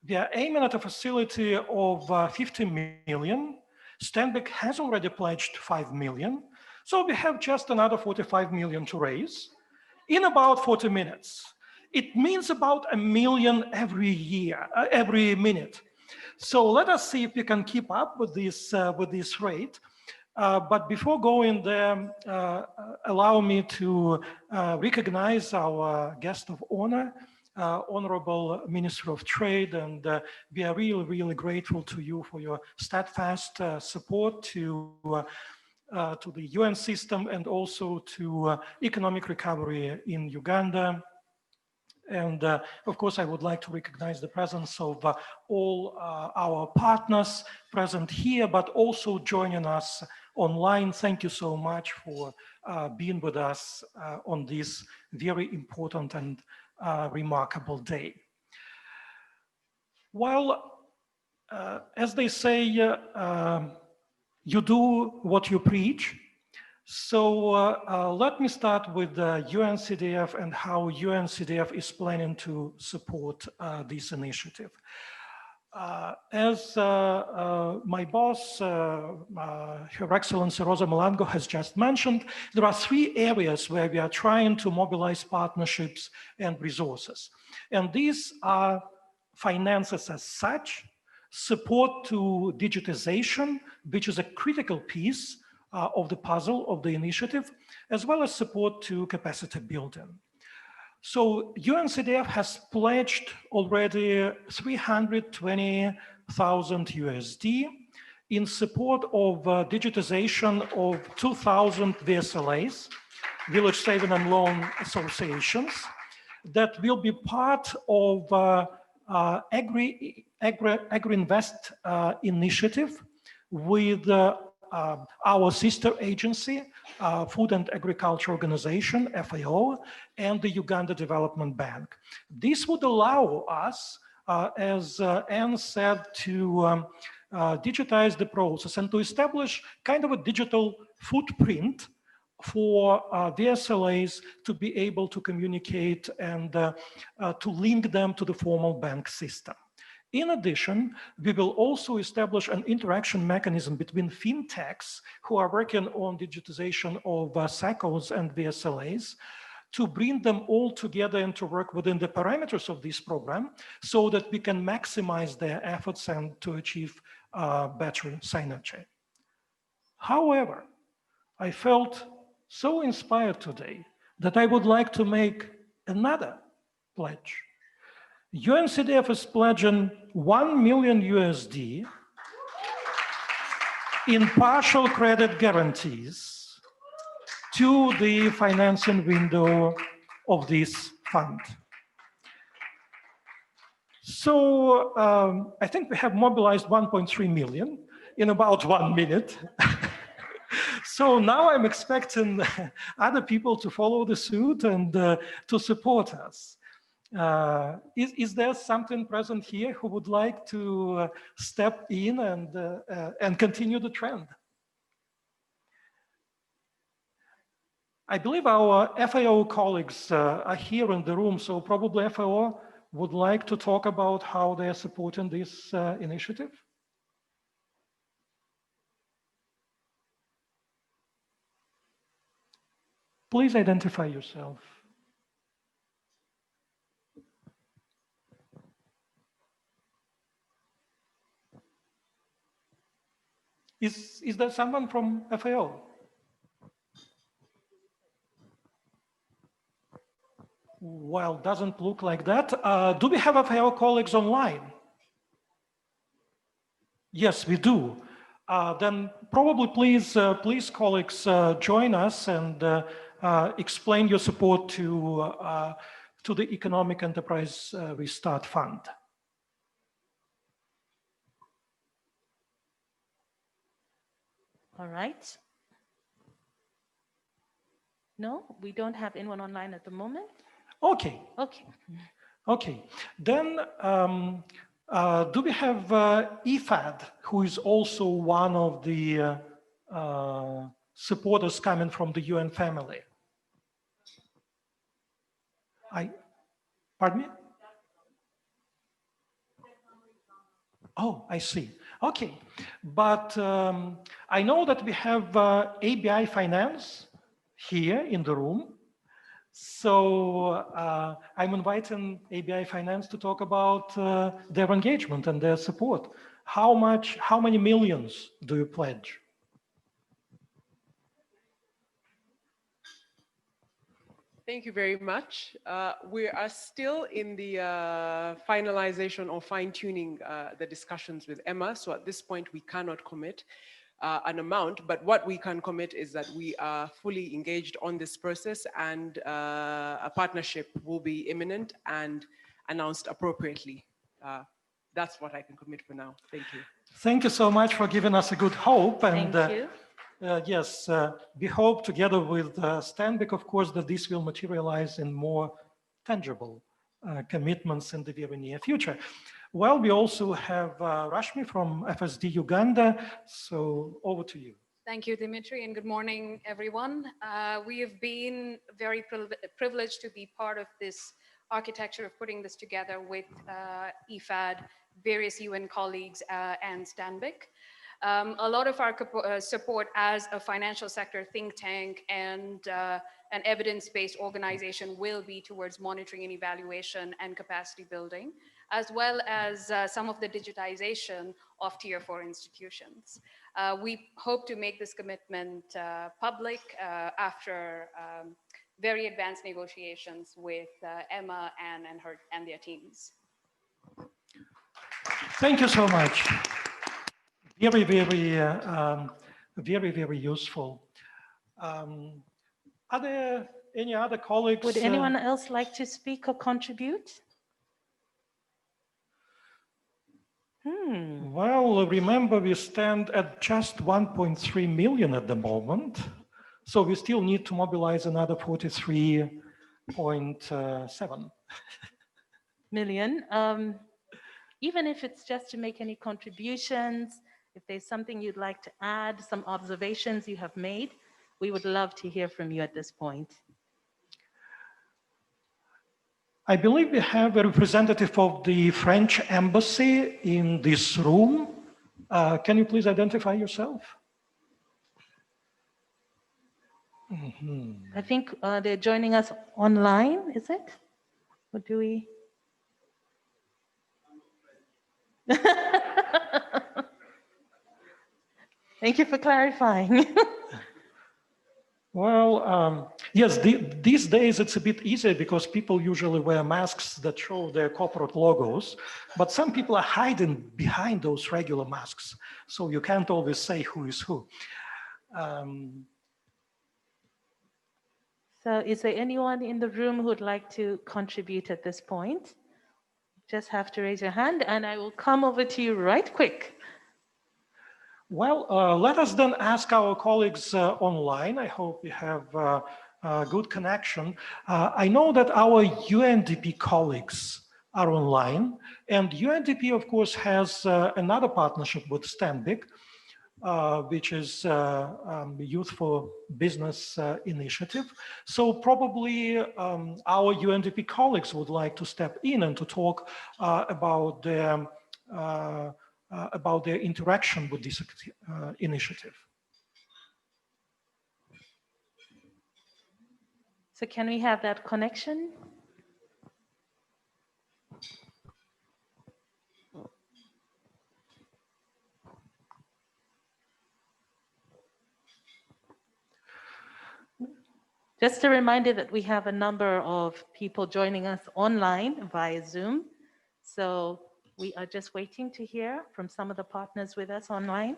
we are aiming at a facility of 50 million. Stanbic has already pledged 5 million. So we have just another 45 million to raise in about 40 minutes. It means about 1 million every year, every minute. So let us see if we can keep up with this rate. But before going there, allow me to recognize our guest of honor, Honorable Minister of Trade, and we are really, really grateful to you for your steadfast support to the UN system and also to economic recovery in Uganda. And of course, I would like to recognize the presence of all our partners present here, but also joining us online. Thank you so much for being with us on this very important and remarkable day. Well, as they say, you do what you preach. So let me start with UNCDF and how UNCDF is planning to support this initiative. As my boss, Her Excellency Rosa Malango has just mentioned, there are 3 areas where we are trying to mobilize partnerships and resources. And these are finances as such, support to digitization, which is a critical piece of the puzzle of the initiative, as well as support to capacity building. So UNCDF has pledged already 320,000 USD in support of digitization of 2,000 VSLAs, Village Saving and Loan Associations, that will be part of Agri-Invest initiative with our sister agency, Food and Agriculture Organization, FAO, and the Uganda Development Bank. This would allow us, as Anne said, to digitize the process and to establish kind of a digital footprint for VSLAs to be able to communicate and to link them to the formal bank system. In addition, we will also establish an interaction mechanism between fintechs who are working on digitization of SACCOs and VSLAs to bring them all together and to work within the parameters of this program so that we can maximize their efforts and to achieve better synergy. However, I felt so inspired today that I would like to make another pledge. UNCDF is pledging 1 million USD in partial credit guarantees to the financing window of this fund. So I think we have mobilized 1.3 million in about 1 minute. So now I'm expecting other people to follow the suit and to support us. Is there something present here who would like to step in and continue the trend? I believe our FAO colleagues are here in the room, so probably FAO would like to talk about how they are supporting this initiative. Please identify yourself. Is there someone from FAO? Well, doesn't look like that. Do we have FAO colleagues online? Yes, we do. Then probably please colleagues, join us and explain your support to the Economic Enterprise Restart Fund. All right. No, we don't have anyone online at the moment. Okay. Okay. Okay. Then do we have IFAD, who is also one of the supporters coming from the UN family? Pardon me? Oh, I see. Okay, but I know that we have ABI Finance here in the room. So I'm inviting ABI Finance to talk about their engagement and their support. How many millions do you pledge? Thank you very much. We are still in the finalization or fine-tuning the discussions with Emma. So at this point, we cannot commit an amount, but what we can commit is that we are fully engaged on this process, and a partnership will be imminent and announced appropriately. That's what I can commit for now. Thank you. Thank you so much for giving us a good hope. And, thank you. Yes, we hope together with Stanbic, of course, that this will materialize in more tangible commitments in the very near future. Well, we also have Rashmi from FSD Uganda, so over to you. Thank you, Dimitri, and good morning, everyone. We have been very privileged to be part of this architecture of putting this together with IFAD, various UN colleagues, and Stanbic. A lot of our support as a financial sector think tank and an evidence-based organization will be towards monitoring and evaluation and capacity building, as well as some of the digitization of Tier 4 institutions. We hope to make this commitment public after very advanced negotiations with Emma and their teams. Thank you so much. Very, very useful. Are there any other colleagues? Would anyone else like to speak or contribute? Well, remember we stand at just 1.3 million at the moment. So we still need to mobilize another 43.7 million. Even if it's just to make any contributions, if there's something you'd like to add, some observations you have made, we would love to hear from you at this point. I believe we have a representative of the French embassy in this room. Can you please identify yourself? I think they're joining us online, is it? Or do we? Thank you for clarifying. Well, yes, these days it's a bit easier because people usually wear masks that show their corporate logos, but some people are hiding behind those regular masks, so you can't always say who is who. So is there anyone in the room who would like to contribute at this point? Just have to raise your hand and I will come over to you right quick. Well, let us then ask our colleagues online. I hope we have a good connection. I know that our UNDP colleagues are online, and UNDP, of course, has another partnership with Stanbic, which is Youth for Business initiative. So probably our UNDP colleagues would like to step in and to talk about their interaction with this initiative. So can we have that connection? Just a reminder that we have a number of people joining us online via Zoom. So we are just waiting to hear from some of the partners with us online.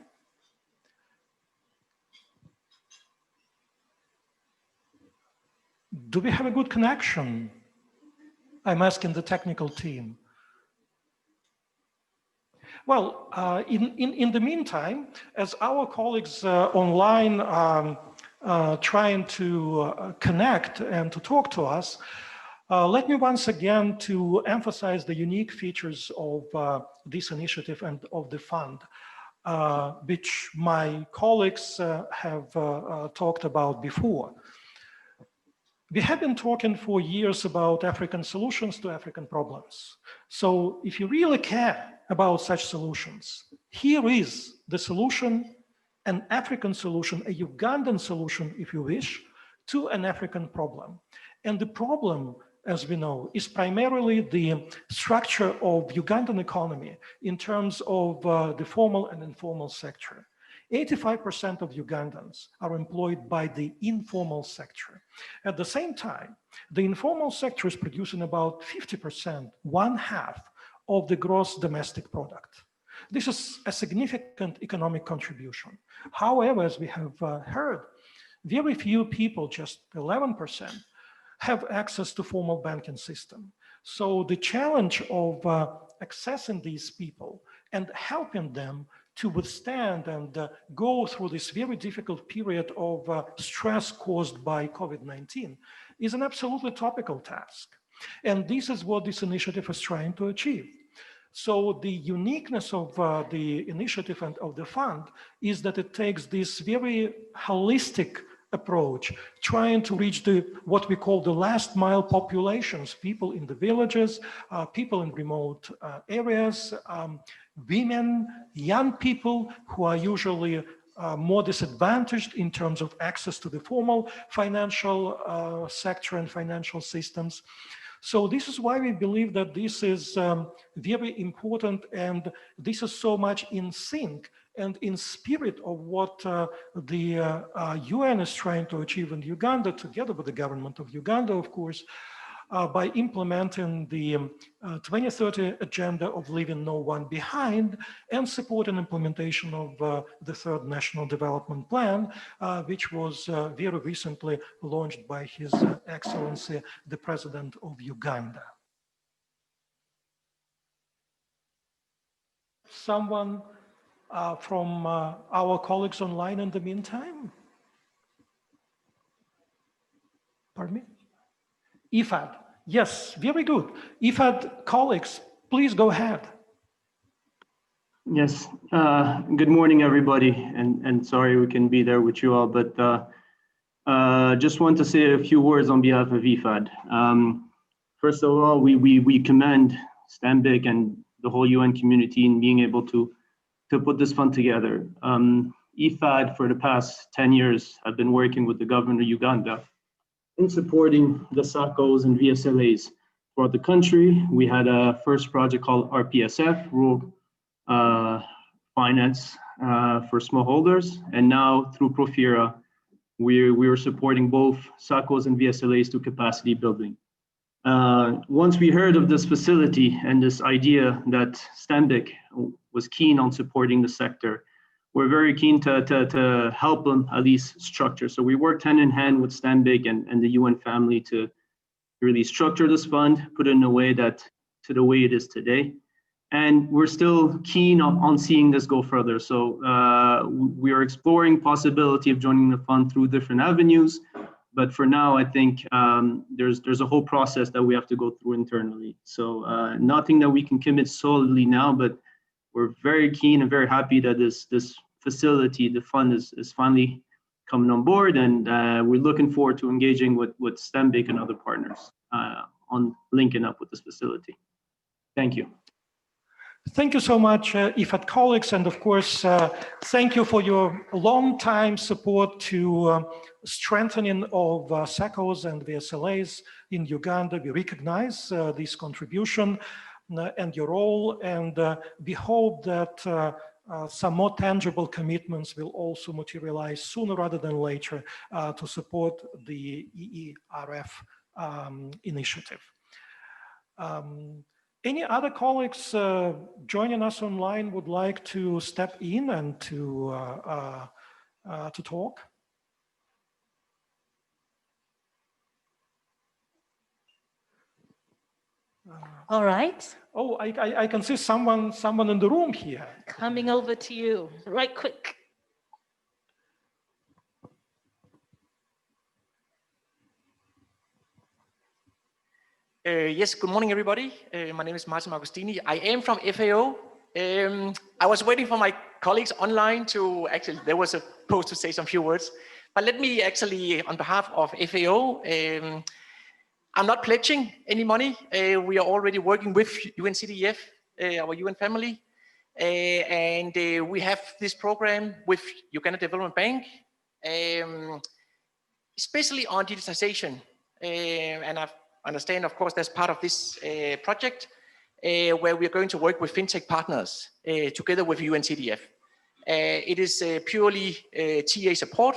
Do we have a good connection? I'm asking the technical team. Well, in the meantime, as our colleagues online trying to connect and to talk to us, let me once again to emphasize the unique features of this initiative and of the fund, which my colleagues have talked about before. We have been talking for years about African solutions to African problems. So if you really care about such solutions, here is the solution, an African solution, a Ugandan solution, if you wish, to an African problem. And the problem, as we know, is primarily the structure of Ugandan economy in terms of the formal and informal sector. 85% of Ugandans are employed by the informal sector. At the same time, the informal sector is producing about 50%, one half of the gross domestic product. This is a significant economic contribution. However, as we have heard, very few people, just 11%, have access to formal banking system. So the challenge of accessing these people and helping them to withstand and go through this very difficult period of stress caused by COVID-19 is an absolutely topical task. And this is what this initiative is trying to achieve. So the uniqueness of the initiative and of the fund is that it takes this very holistic approach, trying to reach what we call the last mile populations, people in the villages, people in remote areas, women, young people who are usually more disadvantaged in terms of access to the formal financial sector and financial systems. So this is why we believe that this is very important, and this is so much in sync and in spirit of what the UN is trying to achieve in Uganda, together with the government of Uganda, of course, by implementing the 2030 agenda of leaving no one behind and supporting implementation of the third national development plan, which was very recently launched by His Excellency, the President of Uganda. Someone from our colleagues online in the meantime? Pardon me? IFAD, yes, very good. IFAD colleagues, please go ahead. Yes, good morning, everybody, and sorry we can be there with you all, but just want to say a few words on behalf of IFAD. First of all, we commend Stanbic and the whole UN community in being able to put this fund together. IFAD, for the past 10 years, have been working with the government of Uganda in supporting the SACCOs and VSLAs throughout the country. We had a first project called RPSF, Rural Finance for Smallholders, and now through Profira, we were supporting both SACCOs and VSLAs to capacity building. Once we heard of this facility and this idea that Stanbic was keen on supporting the sector, we're very keen to help them at least structure. So we worked hand in hand with Stanbic and the UN family to really structure this fund, put it in a way that to the way it is today. And we're still keen on seeing this go further. So we are exploring possibility of joining the fund through different avenues. But for now, I think there's a whole process that we have to go through internally. So nothing that we can commit solidly now, but we're very keen and very happy that this facility, the fund is finally coming on board, and we're looking forward to engaging with Stanbic and other partners on linking up with this facility. Thank you. Thank you so much, IFAD colleagues, and of course, thank you for your long time support to strengthening of SACCOs and VSLAs in Uganda. We recognize this contribution and your role, and we hope that some more tangible commitments will also materialize sooner rather than later to support the EERF initiative. Any other colleagues joining us online would like to step in and to talk? All right. Oh, I can see someone in the room here. Coming over to you, right quick. Yes, good morning, everybody. My name is Martin Agostini. I am from FAO. I was waiting for my colleagues online to actually, they were supposed to say some few words. But let me actually, on behalf of FAO, I'm not pledging any money. We are already working with UNCDF, our UN family. And we have this program with Uganda Development Bank, especially on digitization. And I understand, of course, that's part of this project where we're going to work with fintech partners together with UNCDF. It is purely TA support,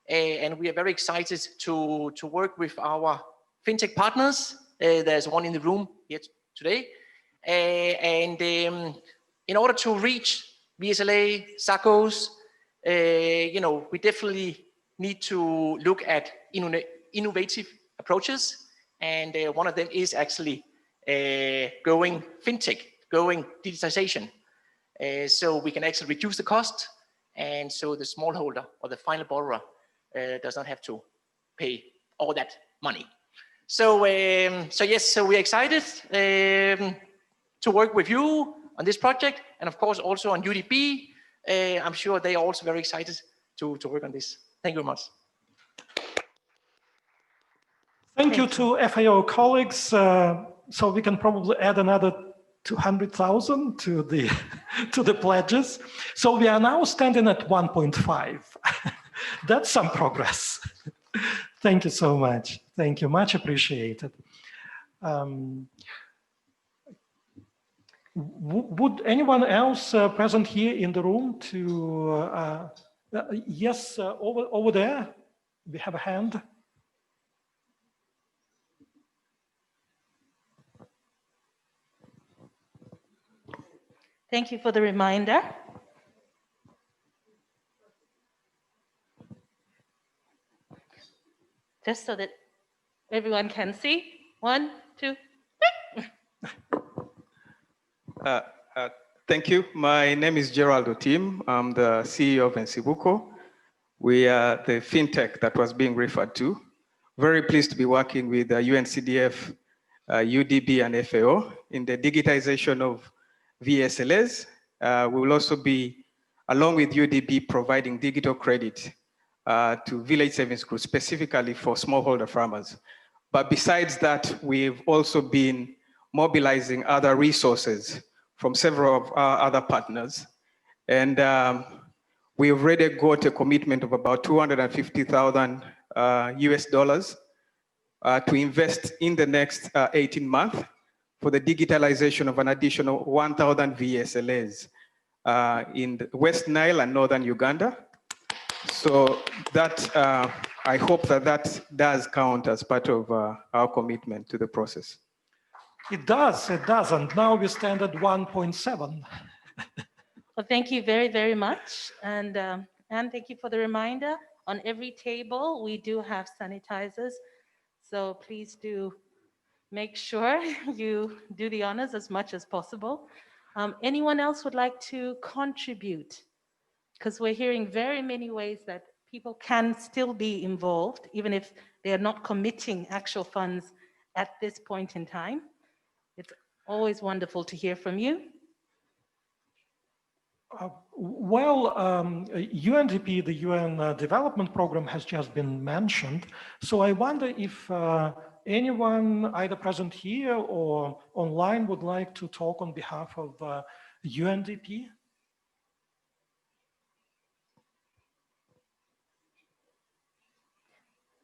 and we are very excited to work with our fintech partners. There's one in the room here today. And in order to reach VSLA, SACCOs, we definitely need to look at innovative approaches. And one of them is actually going fintech, going digitization. So we can actually reduce the cost. And so the smallholder or the final borrower does not have to pay all that money. So yes, so we're excited to work with you on this project, and of course also on UDP. I'm sure they are also very excited to work on this. Thank you very much. Thank you to FAO colleagues. So we can probably add another 200,000 to the to the pledges. So we are now standing at 1.5. That's some progress. Thank you so much. Thank you, much appreciated. Would anyone else present here in the room to, yes, over there, we have a hand. Thank you for the reminder. Just so that everyone can see. 1, 2. Thank you. My name is Gerald Otim. I'm the CEO of Incibuco. We are the fintech that was being referred to. Very pleased to be working with UNCDF, UDB, and FAO in the digitization of VSLAs. We will also be, along with UDB, providing digital credit to village savings groups, specifically for smallholder farmers. But besides that, we've also been mobilizing other resources from several of our other partners. And we already got a commitment of about $250,000 US dollars to invest in the next 18 months for the digitalization of an additional 1,000 VSLAs in the West Nile and Northern Uganda. So that, I hope that that does count as part of our commitment to the process. It does, and now we stand at 1.7. Well, thank you very, very much. And thank you for the reminder. On every table, we do have sanitizers. So please do make sure you do the honors as much as possible. Anyone else would like to contribute? Because we're hearing very many ways that people can still be involved, even if they are not committing actual funds at this point in time. It's always wonderful to hear from you. UNDP, the UN Development Program, has just been mentioned. So I wonder if anyone either present here or online would like to talk on behalf of UNDP.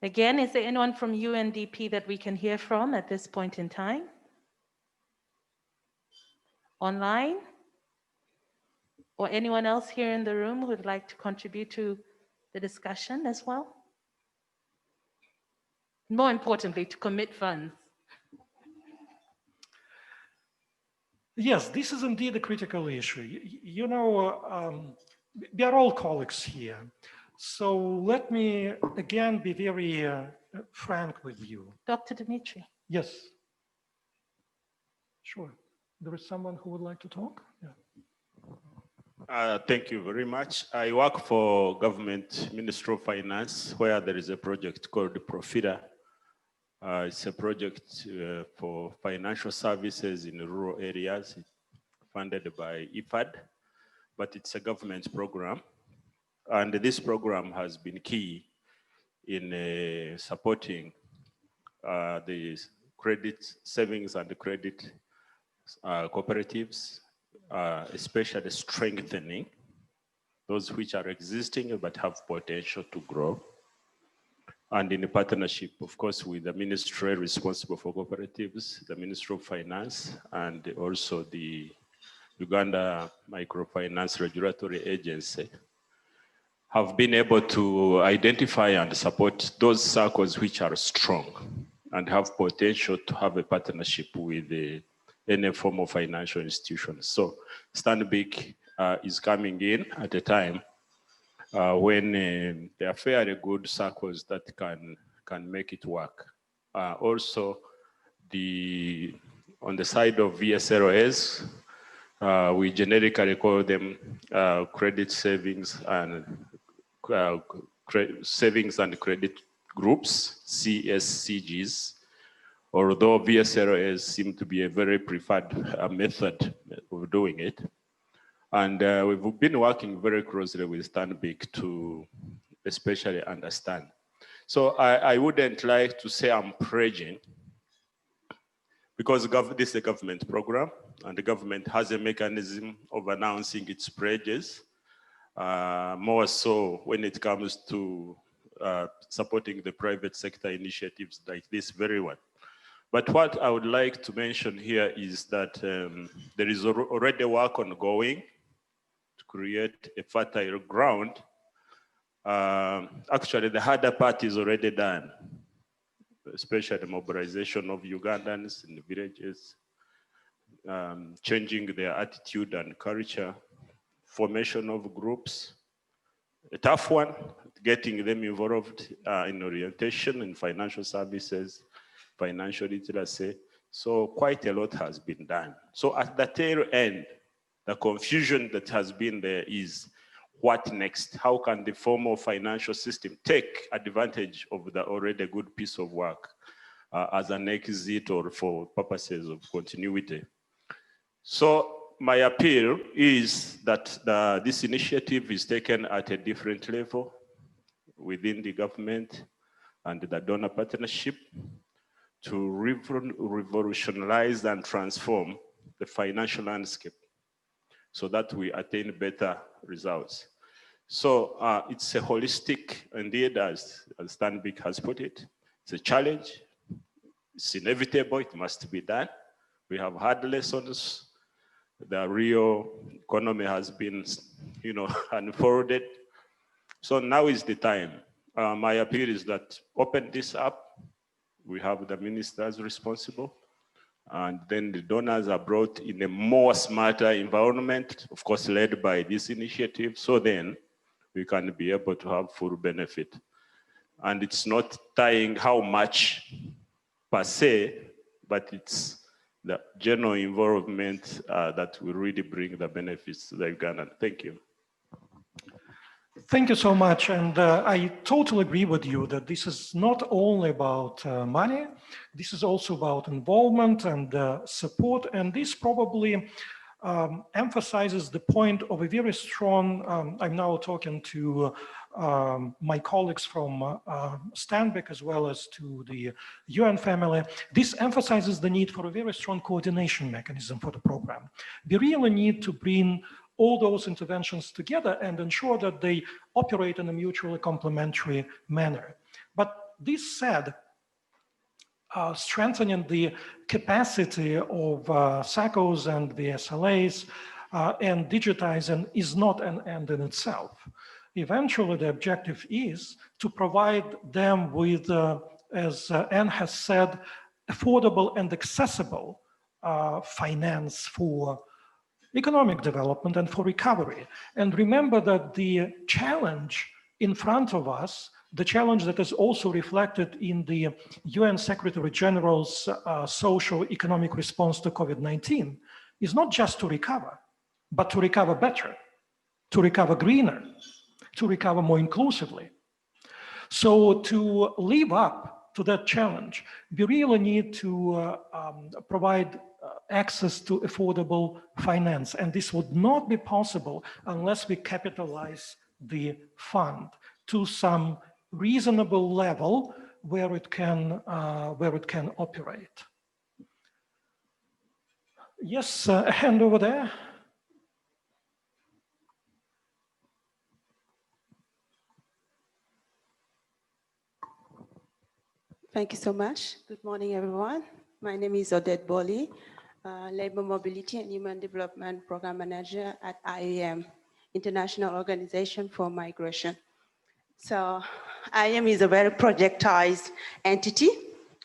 Again, is there anyone from UNDP that we can hear from at this point in time? Online? Or anyone else here in the room who would like to contribute to the discussion as well? More importantly, to commit funds. Yes, this is indeed a critical issue. You know, we are all colleagues here. So let me again be very frank with you. Dr. Dimitri. Yes. Sure. There is someone who would like to talk? Yeah. Thank you very much. I work for Government Ministry of Finance, where there is a project called Profita. It's a project for financial services in rural areas, funded by IFAD, but it's a government program. And this program has been key in supporting the credit savings and the credit cooperatives, especially strengthening those which are existing but have potential to grow. And in a partnership, of course, with the ministry responsible for cooperatives, the Ministry of Finance, and also the Uganda Microfinance Regulatory Agency, have been able to identify and support those SACCOs which are strong and have potential to have a partnership with any form of financial institutions. So Stanbic is coming in at a time when there are fairly good SACCOs that can make it work. Also, on the side of VSLAs, we generically call them credit savings and credit groups, CSCGs, although VSLAs seem to be a very preferred method of doing it. And we've been working very closely with Stanbic to especially understand. So I wouldn't like to say I'm pledging, because this is a government program, and the government has a mechanism of announcing its pledges, more so when it comes to supporting the private sector initiatives like this very one. But what I would like to mention here is that there is already work ongoing to create a fertile ground. Actually, the harder part is already done, especially the mobilization of Ugandans in the villages, changing their attitude and culture, formation of groups. A tough one, getting them involved in orientation in financial services, financial literacy. So quite a lot has been done. So at the tail end, the confusion that has been there is, what next? How can the formal financial system take advantage of the already good piece of work as an exit or for purposes of continuity? So my appeal is that this initiative is taken at a different level within the government and the donor partnership to revolutionize and transform the financial landscape so that we attain better results. So it's a holistic, indeed, as Stanbic has put it, it's a challenge. It's inevitable, it must be done. We have had lessons. The real economy has been, unfolded. So now is the time. My appeal is that open this up. We have the ministers responsible, and then the donors are brought in a more smarter environment, of course, led by this initiative. So then we can be able to have full benefit. And it's not tying how much per se, but it's the general involvement that will really bring the benefits to the Ugandan. Thank you. Thank you so much. And I totally agree with you that this is not only about money, this is also about involvement and support. And this probably emphasizes the point of a very strong, I'm now talking to my colleagues from Stanbic as well as to the UN family. This emphasizes the need for a very strong coordination mechanism for the program. We really need to bring all those interventions together and ensure that they operate in a mutually complementary manner. But this said, strengthening the capacity of SACCOs and VSLAs and digitizing is not an end in itself. Eventually, the objective is to provide them with, as Anne has said, affordable and accessible finance for economic development and for recovery. And remember that the challenge in front of us, the challenge that is also reflected in the UN Secretary General's socio-economic response to COVID-19 is not just to recover, but to recover better, to recover greener, to recover more inclusively. So to live up to that challenge, we really need to provide access to affordable finance. And this would not be possible unless we capitalize the fund to some reasonable level where it can operate. Yes, a hand over there. Thank you so much. Good morning, everyone. My name is Odette Boli, Labor Mobility and Human Development Program Manager at IAM, International Organization for Migration. So IAM is a very projectized entity,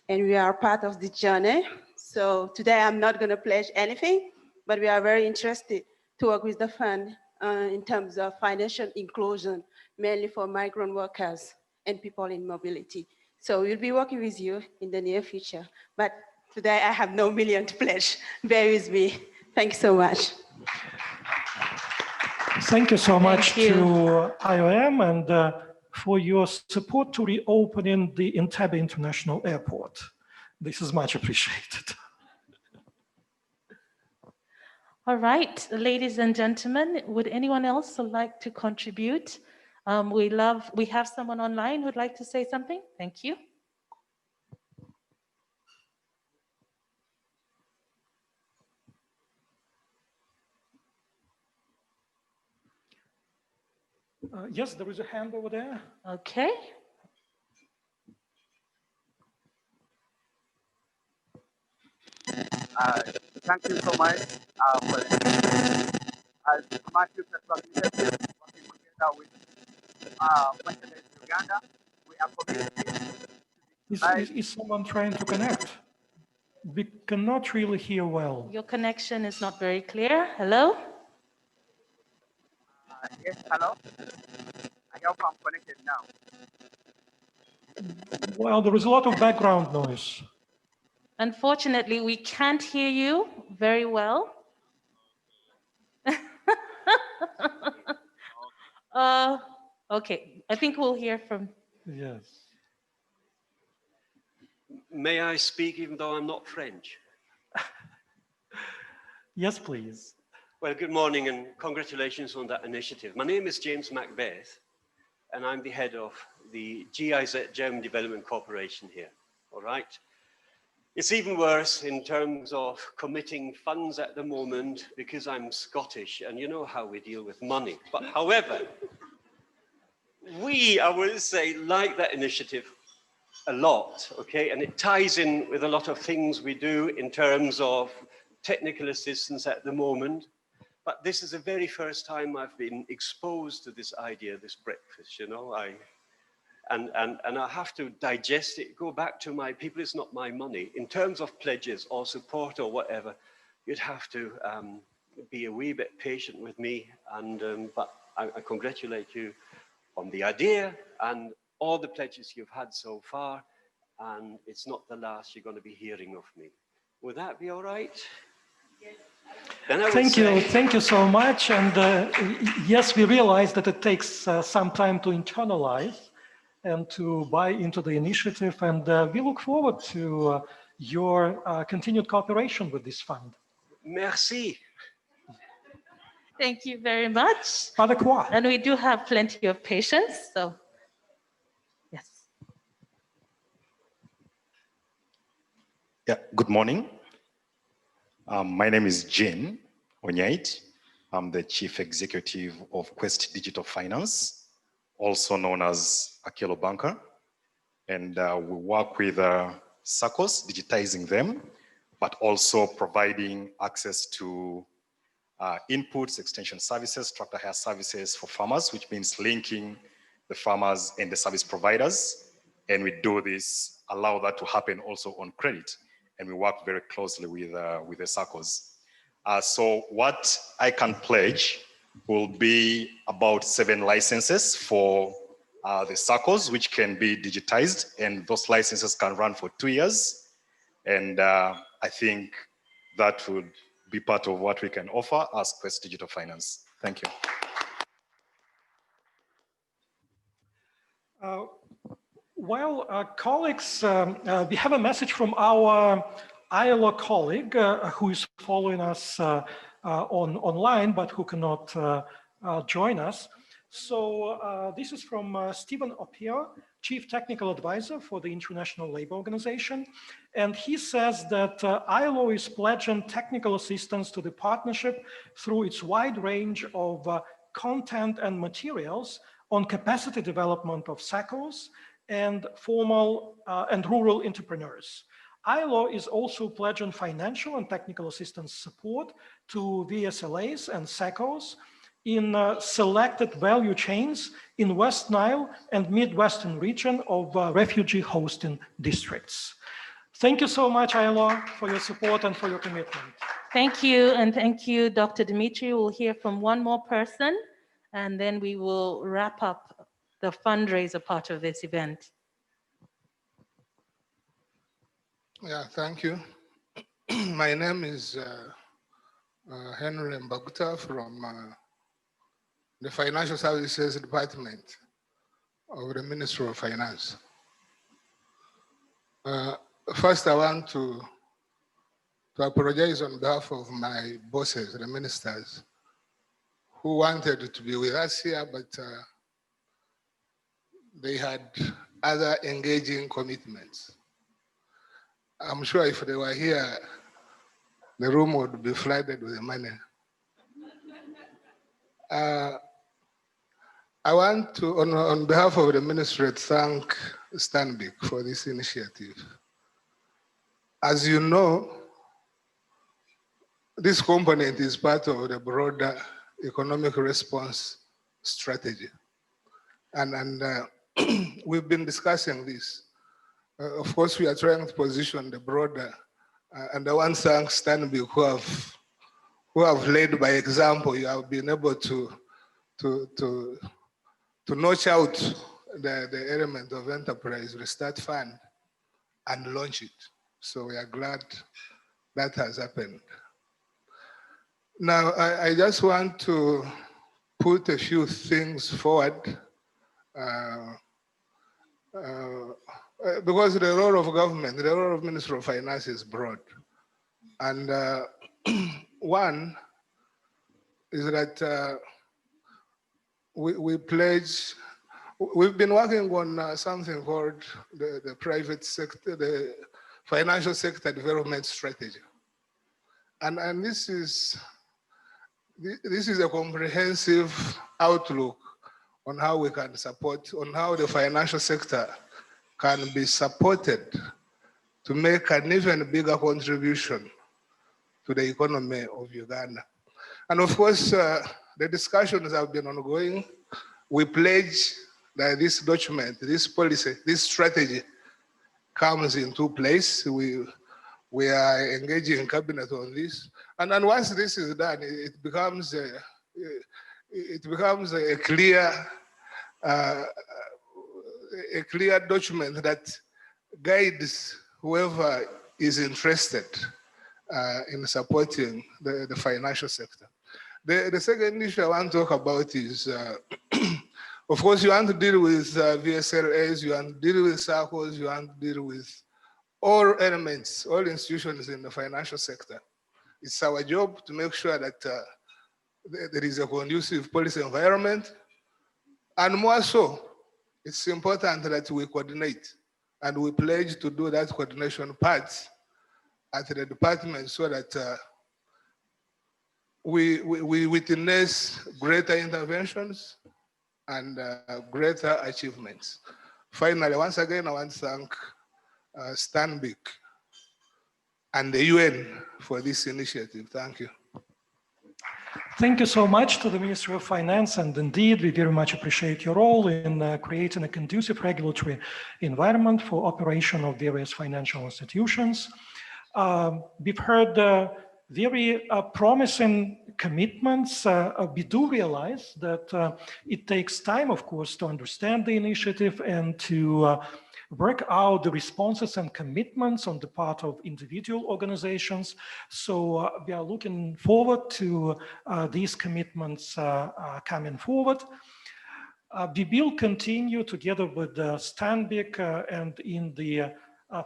and we are part of the journey. So today I'm not going to pledge anything, but we are very interested to work with the fund in terms of financial inclusion, mainly for migrant workers and people in mobility. So we'll be working with you in the near future. But today I have no million to pledge. Bear with me. Thank you so much. Thank you so much to IOM and for your support to reopening the Entebbe International Airport. This is much appreciated. All right, ladies and gentlemen, would anyone else like to contribute? We have someone online who'd like to say something. Thank you. Yes, there is a hand over there. Okay. Thank you so much for as Matthew Initiative, working together with Wholesale Uganda. We are committed. Is someone trying to connect? We cannot really hear well. Your connection is not very clear. Hello? Yes, hello. I hope I'm connected now. Well, there is a lot of background noise. Unfortunately, we can't hear you very well. Okay, I think we'll hear from... Yes. May I speak even though I'm not French? Yes, please. Well, good morning and congratulations on that initiative. My name is James Macbeth and I'm the head of the GIZ German Development Corporation here, all right? It's even worse in terms of committing funds at the moment because I'm Scottish and you know how we deal with money. But however, we, I will say, like that initiative a lot, okay? And it ties in with a lot of things we do in terms of technical assistance at the moment. But this is the very first time I've been exposed to this idea, this breakfast, you know? And I have to digest it, go back to my people, it's not my money. In terms of pledges or support or whatever, you'd have to be a wee bit patient with me. And but I congratulate you on the idea and all the pledges you've had so far. And it's not the last you're going to be hearing of me. Would that be all right? Yes. Thank you so much. And yes, we realize that it takes some time to internalize and to buy into the initiative. And we look forward to your continued cooperation with this fund. Merci. Thank you very much. Pas de quoi. And we do have plenty of patience, so yes. Yeah, good morning. My name is Jane Onyait. I'm the Chief Executive of Quest Digital Finance, also known as Akelo Banker. And we work with SACCOs, digitizing them, but also providing access to inputs, extension services, tractor hire services for farmers, which means linking the farmers and the service providers. And we do this, allow that to happen also on credit. And we work very closely with the SACCOs. So what I can pledge will be about 7 licenses for the SACCOs, which can be digitized, and those licenses can run for 2 years. And I think that would be part of what we can offer as Quest Digital Finance. Thank you. Colleagues, we have a message from our ILO colleague who is following us online, but who cannot join us. So this is from Stephen Opio, Chief Technical Advisor for the International Labour Organization. And he says that ILO is pledging technical assistance to the partnership through its wide range of content and materials on capacity development of SACCOs and formal and rural entrepreneurs. ILO is also pledging financial and technical assistance support to VSLAs and SACCOs in selected value chains in West Nile and Midwestern region of refugee hosting districts. Thank you so much, ILO, for your support and for your commitment. Thank you, and thank you, Dr. Dimitri. We'll hear from one more person, and then we will wrap up the fundraiser part of this event. Yeah, thank you. My name is Henry Mbaguta from the Financial Services Department of the Ministry of Finance. first I want to apologize on behalf of my bosses, the ministers, who wanted to be with us here, but they had other engaging commitments. I'm sure if they were here, the room would be flooded with money. I want to, on behalf of the ministry, thank Stanbic for this initiative. As you know, this component is part of the broader economic response strategy. And we've been discussing this. Of course, we are trying to position the broader, and I want to thank Stanbic who have led by example. You have been able to notch out the element of enterprise restart fund and launch it. So we are glad that has happened. Now, I just want to put a few things forward because the role of government, the role of Minister of Finance is broad. And one is that we pledge, we've been working on something called the private sector, the financial sector development strategy. And this is a comprehensive outlook on how we can support, on how the financial sector can be supported to make an even bigger contribution to the economy of Uganda. And of course, the discussions have been ongoing. We pledge that this document, this policy, this strategy comes into place. We are engaging in cabinet on this. And then once this is done, it becomes a clear document that guides whoever is interested in supporting the financial sector. The second issue I want to talk about is, of course, you want to deal with VSLAs, you want to deal with SACCOs, you want to deal with all elements, all institutions in the financial sector. It's our job to make sure that there is a conducive policy environment. And more so, it's important that we coordinate, and we pledge to do that coordination part at the department so that we witness greater interventions and greater achievements. Finally, once again, I want to thank Stanbic and the UN for this initiative. Thank you. Thank you so much to the Ministry of Finance, and indeed, we very much appreciate your role in creating a conducive regulatory environment for operation of various financial institutions. We've heard very promising commitments. We do realize that it takes time, of course, to understand the initiative and to work out the responses and commitments on the part of individual organizations. So we are looking forward to these commitments coming forward. We will continue together with Stanbic and in the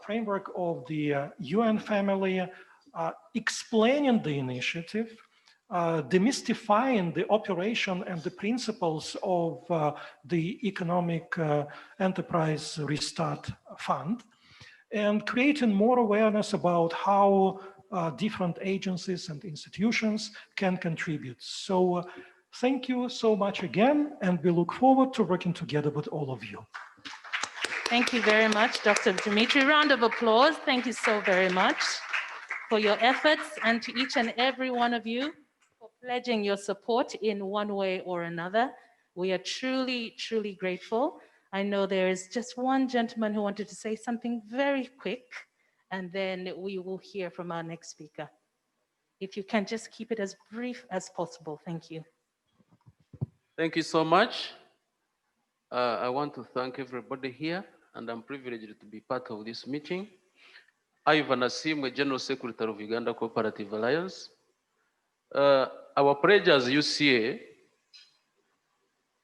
framework of the UN family, explaining the initiative, demystifying the operation and the principles of the Economic Enterprise Restart Fund, and creating more awareness about how different agencies and institutions can contribute. So thank you so much again, and we look forward to working together with all of you. Thank you very much, Dr. Dimitri. Round of applause. Thank you so very much for your efforts, and to each and every one of you for pledging your support in one way or another. We are truly, truly grateful. I know there is just one gentleman who wanted to say something very quick, and then we will hear from our next speaker. If you can just keep it as brief as possible. Thank you. Thank you so much. I want to thank everybody here, and I'm privileged to be part of this meeting. Ivan Asimwe, General Secretary of Uganda Cooperative Alliance. Our pledge as UCA,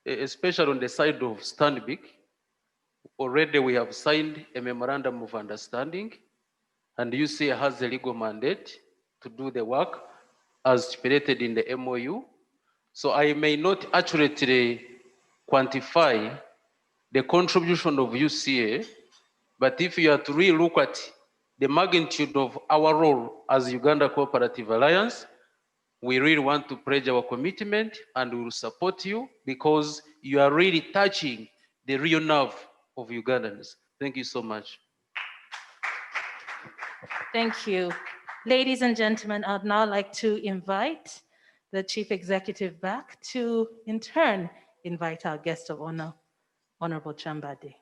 especially on the side of Stanbic, already we have signed a memorandum of understanding and UCA has the legal mandate to do the work as stipulated in the MOU. So I may not accurately quantify the contribution of UCA, but if you are to really look at the magnitude of our role as Uganda Cooperative Alliance, we really want to pledge our commitment and we will support you because you are really touching the real nerve of Ugandans. Thank you so much. Thank you. Ladies and gentlemen, I'd now like to invite the Chief Executive back to, in turn, invite our guest of honor, Honorable Chambade.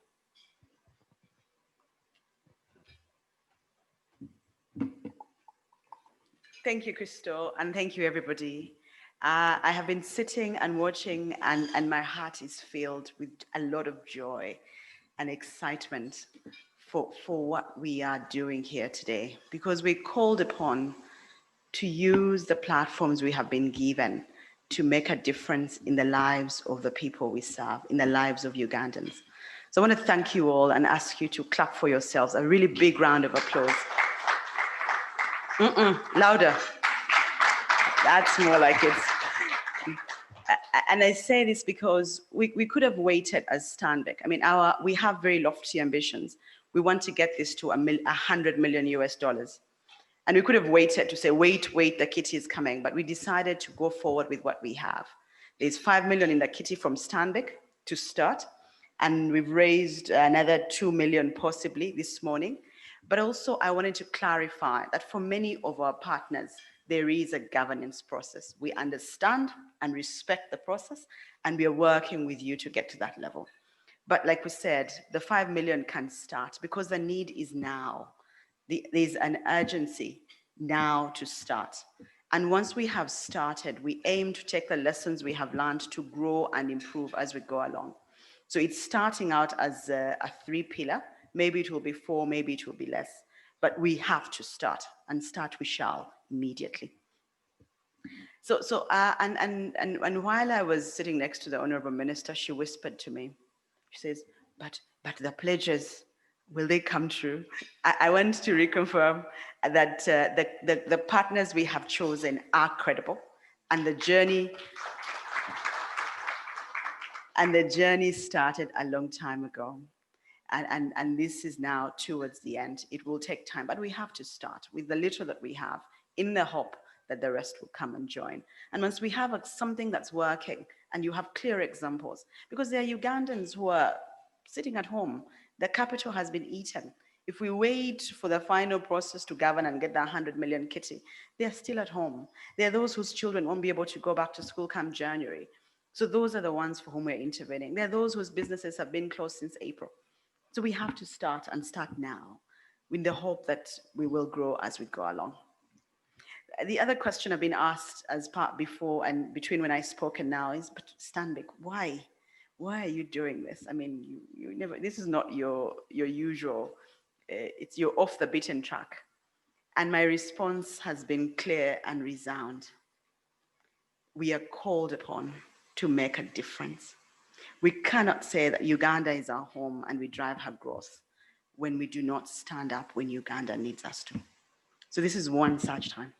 Thank you, Crystal, and thank you, everybody. I have been sitting and watching, and my heart is filled with a lot of joy and excitement for what we are doing here today, because we're called upon to use the platforms we have been given to make a difference in the lives of the people we serve, in the lives of Ugandans. So I want to thank you all and ask you to clap for yourselves. A really big round of applause. Louder. That's more like it. And I say this because we could have waited as Stanbic. I mean, we have very lofty ambitions. We want to get this to $100 million US. And we could have waited to say, wait, the kitty is coming. But we decided to go forward with what we have. There's 5 million in the kitty from Stanbic to start. And we've raised another 2 million possibly this morning. But also I wanted to clarify that for many of our partners, there is a governance process. We understand and respect the process, and we are working with you to get to that level. But like we said, the 5 million can start because the need is now. There's an urgency now to start. And once we have started, we aim to take the lessons we have learned to grow and improve as we go along. So it's starting out as a 3-pillar. Maybe it will be 4, maybe it will be less. But we have to start, and start we shall immediately. And while I was sitting next to the Honorable Minister, she whispered to me, she says, but the pledges, will they come true? I want to reconfirm that the partners we have chosen are credible, and the journey started a long time ago. And this is now towards the end. It will take time, but we have to start with the little that we have in the hope that the rest will come and join. And once we have something that's working and you have clear examples, because there are Ugandans who are sitting at home, the capital has been eaten. If we wait for the final process to govern and get the 100 million kitty, they're still at home. There are those whose children won't be able to go back to school come January. So those are the ones for whom we're intervening. There are those whose businesses have been closed since April. So we have to start now with the hope that we will grow as we go along. The other question I've been asked as part before and between when I spoke and now is, but Stanbic, why are you doing this? I mean, you never, this is not your usual, it's your off the beaten track. And my response has been clear and resound. We are called upon to make a difference. We cannot say that Uganda is our home and we drive her growth when we do not stand up when Uganda needs us to. So this is one such time.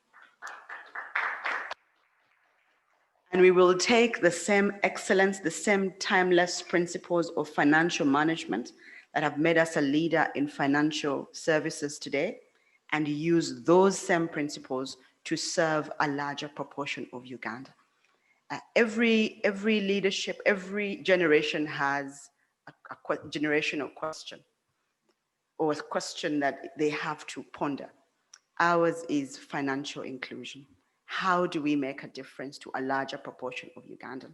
And we will take the same excellence, the same timeless principles of financial management that have made us a leader in financial services today, and use those same principles to serve a larger proportion of Uganda. Every leadership, every generation has a generational question, or a question that they have to ponder. Ours is financial inclusion. How do we make a difference to a larger proportion of Ugandan?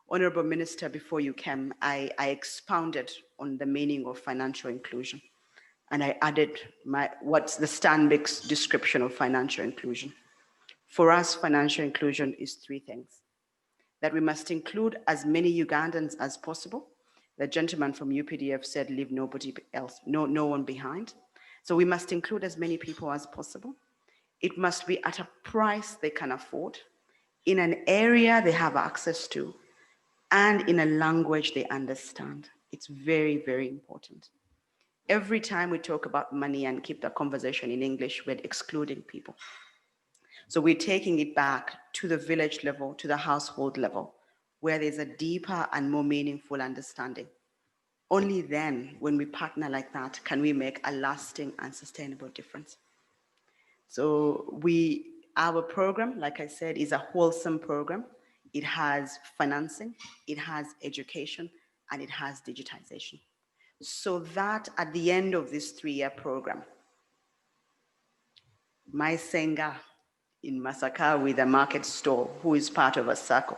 Honorable Minister, before you came, I expounded on the meaning of financial inclusion, and I added what's the Stanbic's description of financial inclusion. For us, financial inclusion is 3 things. That we must include as many Ugandans as possible. The gentleman from UPDF said, leave nobody else, no one behind. So we must include as many people as possible. It must be at a price they can afford, in an area they have access to, and in a language they understand. It's very, very important. Every time we talk about money and keep the conversation in English, we're excluding people. So we're taking it back to the village level, to the household level, where there's a deeper and more meaningful understanding. Only then, when we partner like that, can we make a lasting and sustainable difference. So our program, like I said, is a wholesome program. It has financing, it has education, and it has digitization. So that at the end of this 3-year program, my Senga in Masaka with a market store who is part of a SACCO,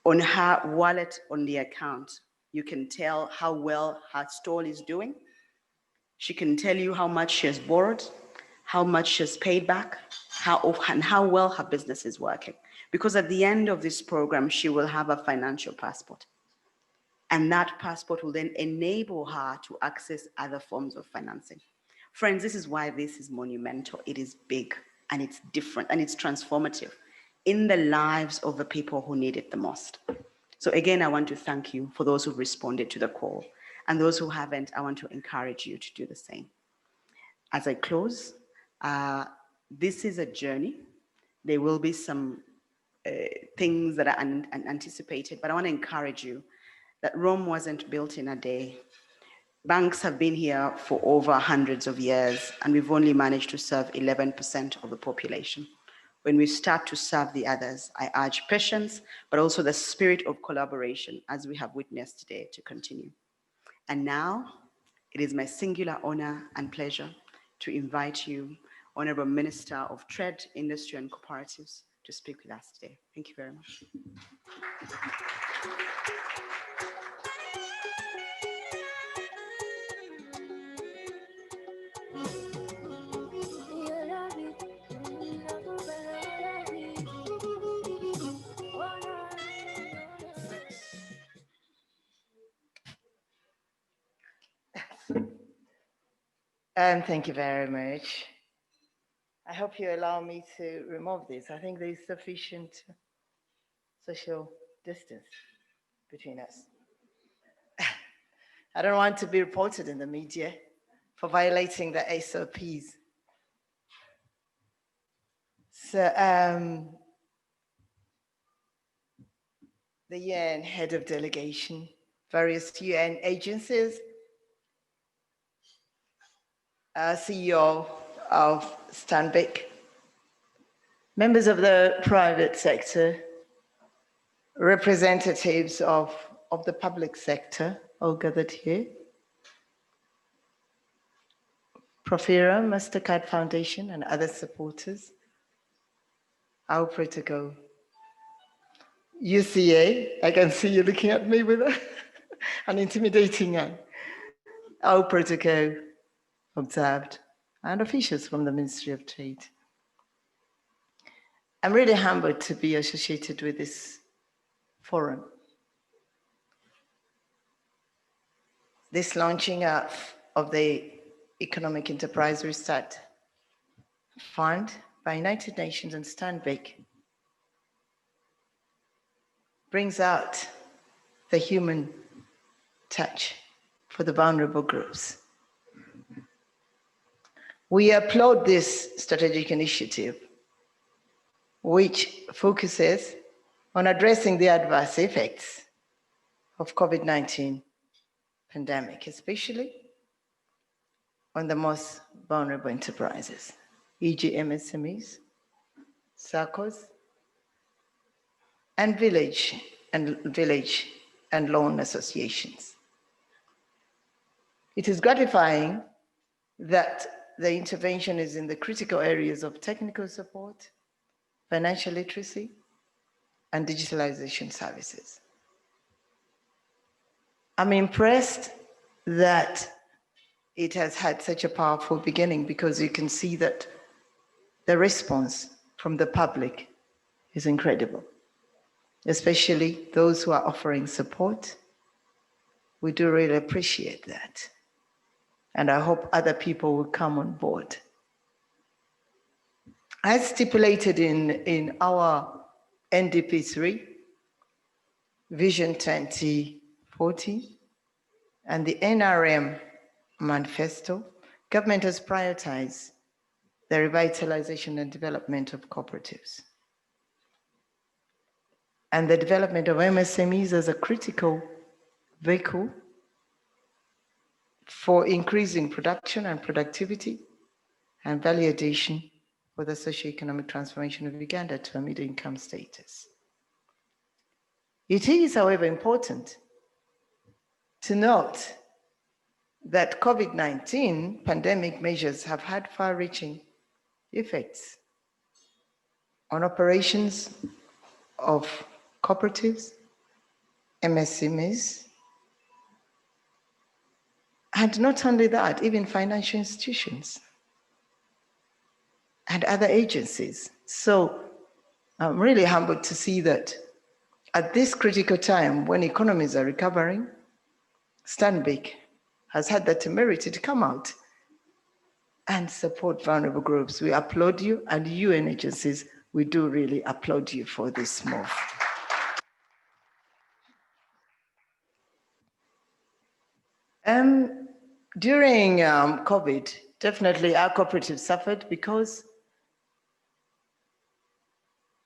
on her wallet on the account, you can tell how well her stall is doing. She can tell you how much she has borrowed, how much she has paid back, and how well her business is working. Because at the end of this program, she will have a financial passport. And that passport will then enable her to access other forms of financing. Friends, this is why this is monumental. It is big, and it's different, and it's transformative in the lives of the people who need it the most. So again, I want to thank you for those who responded to the call, and those who haven't, I want to encourage you to do the same. As I close, this is a journey. There will be some things that are unanticipated, but I want to encourage you that Rome wasn't built in a day. Banks have been here for over hundreds of years, and we've only managed to serve 11% of the population. When we start to serve the others, I urge patience, but also the spirit of collaboration, as we have witnessed today, to continue. And now, it is my singular honor and pleasure to invite you, Honorable Minister of Trade, Industry and Cooperatives, to speak with us today. Thank you very much. Thank you very much. I hope you allow me to remove this. I think there is sufficient social distance between us. I don't want to be reported in the media for violating the SOPs. So the UN head of delegation, various UN agencies, CEO of Stanbic, members of the private sector, representatives of the public sector, all gathered here, Profira, MasterCard Foundation, and other supporters, our protocol, UCA, I can see you looking at me with an intimidating eye, our protocol observed, and officials from the Ministry of Trade. I'm really humbled to be associated with this forum. This launching of the Economic Enterprise Restart Fund by United Nations and Stanbic brings out the human touch for the vulnerable groups. We applaud this strategic initiative, which focuses on addressing the adverse effects of COVID-19 pandemic, especially on the most vulnerable enterprises, e.g. SMEs, SACCOs, and village and loan associations. It is gratifying that the intervention is in the critical areas of technical support, financial literacy, and digitalization services. I'm impressed that it has had such a powerful beginning, because you can see that the response from the public is incredible, especially those who are offering support. We do really appreciate that. And I hope other people will come on board. As stipulated in our NDP3, Vision 2040, and the NRM manifesto, government has prioritized the revitalization and development of cooperatives and the development of MSMEs as a critical vehicle for increasing production and productivity and value addition for the socio-economic transformation of Uganda to a middle-income status. It is, however, important to note that COVID-19 pandemic measures have had far-reaching effects on operations of cooperatives, MSMEs, and not only that, even financial institutions and other agencies. So I'm really humbled to see that at this critical time when economies are recovering, Stanbic has had the temerity to come out and support vulnerable groups. We applaud you, and UN agencies, we do really applaud you for this move. During COVID, definitely our cooperatives suffered because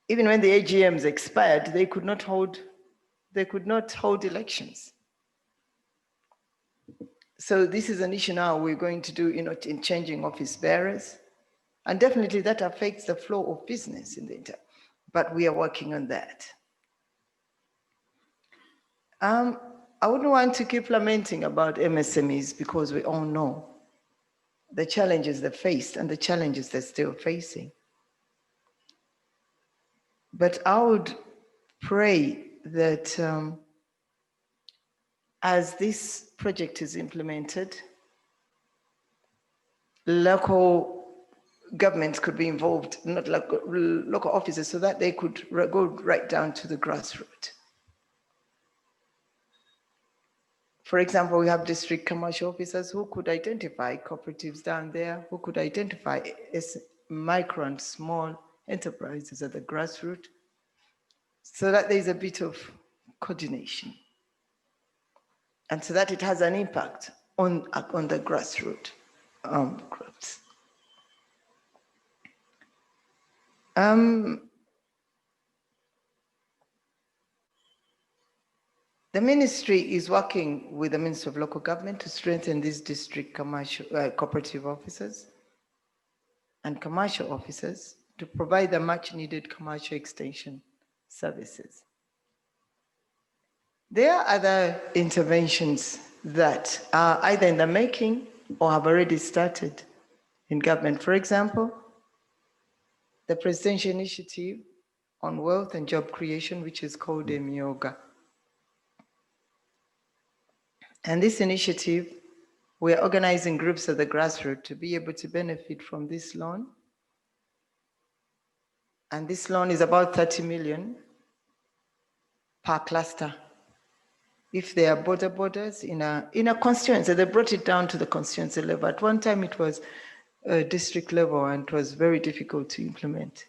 even when the AGMs expired, they could not hold elections. So this is an issue now we're going to do in changing office bearers. And definitely that affects the flow of business in the entire, but we are working on that. I wouldn't want to keep lamenting about MSMEs because we all know the challenges they faced and the challenges they're still facing. But I would pray that as this project is implemented, local governments could be involved, not like local officers, so that they could go right down to the grassroots. For example, we have district commercial officers who could identify cooperatives down there, who could identify micro and small enterprises at the grassroots, so that there's a bit of coordination, and so that it has an impact on the grassroots groups. The ministry is working with the Ministry of Local Government to strengthen these district commercial cooperative officers and commercial officers to provide the much needed commercial extension services. There are other interventions that are either in the making or have already started in government. For example, the Presidential Initiative on Wealth and Job Creation, which is called EMIOGA. And this initiative, we're organizing groups at the grassroots to be able to benefit from this loan. And this loan is about 30 million per cluster. If they are borders in a constituency, they brought it down to the constituency level. At one time it was district level and it was very difficult to implement.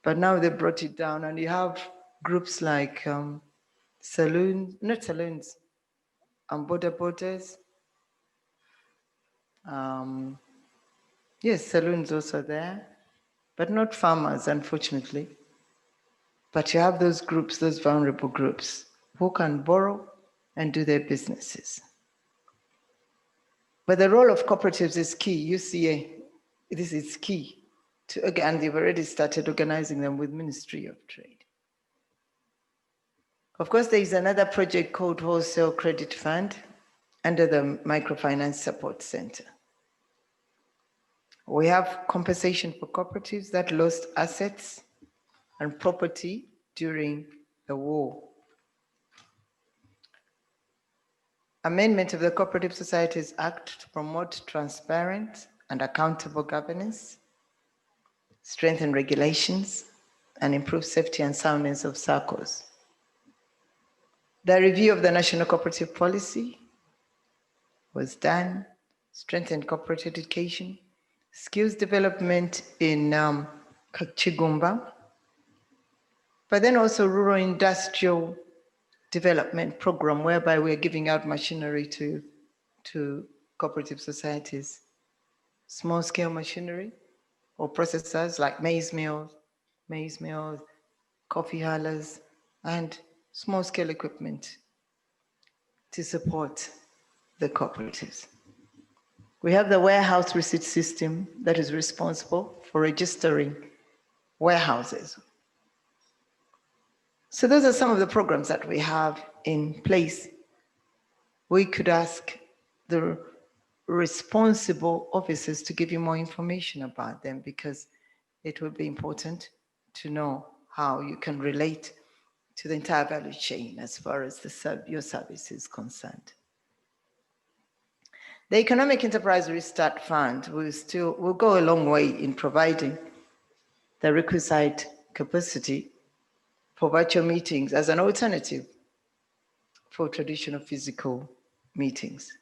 But now they brought it down, and you have groups like saloons, not saloons, borders. Yes, saloons also there, but not farmers, unfortunately. But you have those groups, those vulnerable groups, who can borrow and do their businesses. But the role of cooperatives is key. UCA, this is key. Again, they've already started organizing them with Ministry of Trade. Of course, there is another project called Wholesale Credit Fund under the Microfinance Support Center. We have compensation for cooperatives that lost assets and property during the war. Amendment of the Cooperative Societies Act to promote transparent and accountable governance, strengthen regulations, and improve safety and soundness of SACCOs. The review of the National Cooperative Policy was done, strengthened cooperative education, skills development in Kachigumba, but then also rural industrial development program whereby we're giving out machinery to to cooperative societies, small-scale machinery or processors like maize mills, coffee hullers, and small-scale equipment to support the cooperatives. We have the warehouse receipt system that is responsible for registering warehouses. So those are some of the programs that we have in place. We could ask the responsible officers to give you more information about them, because it would be important to know how you can relate to the entire value chain as far as your service is concerned. The Economic Enterprise Restart Fund will go a long way in providing the requisite capacity for virtual meetings as an alternative for traditional physical meetings.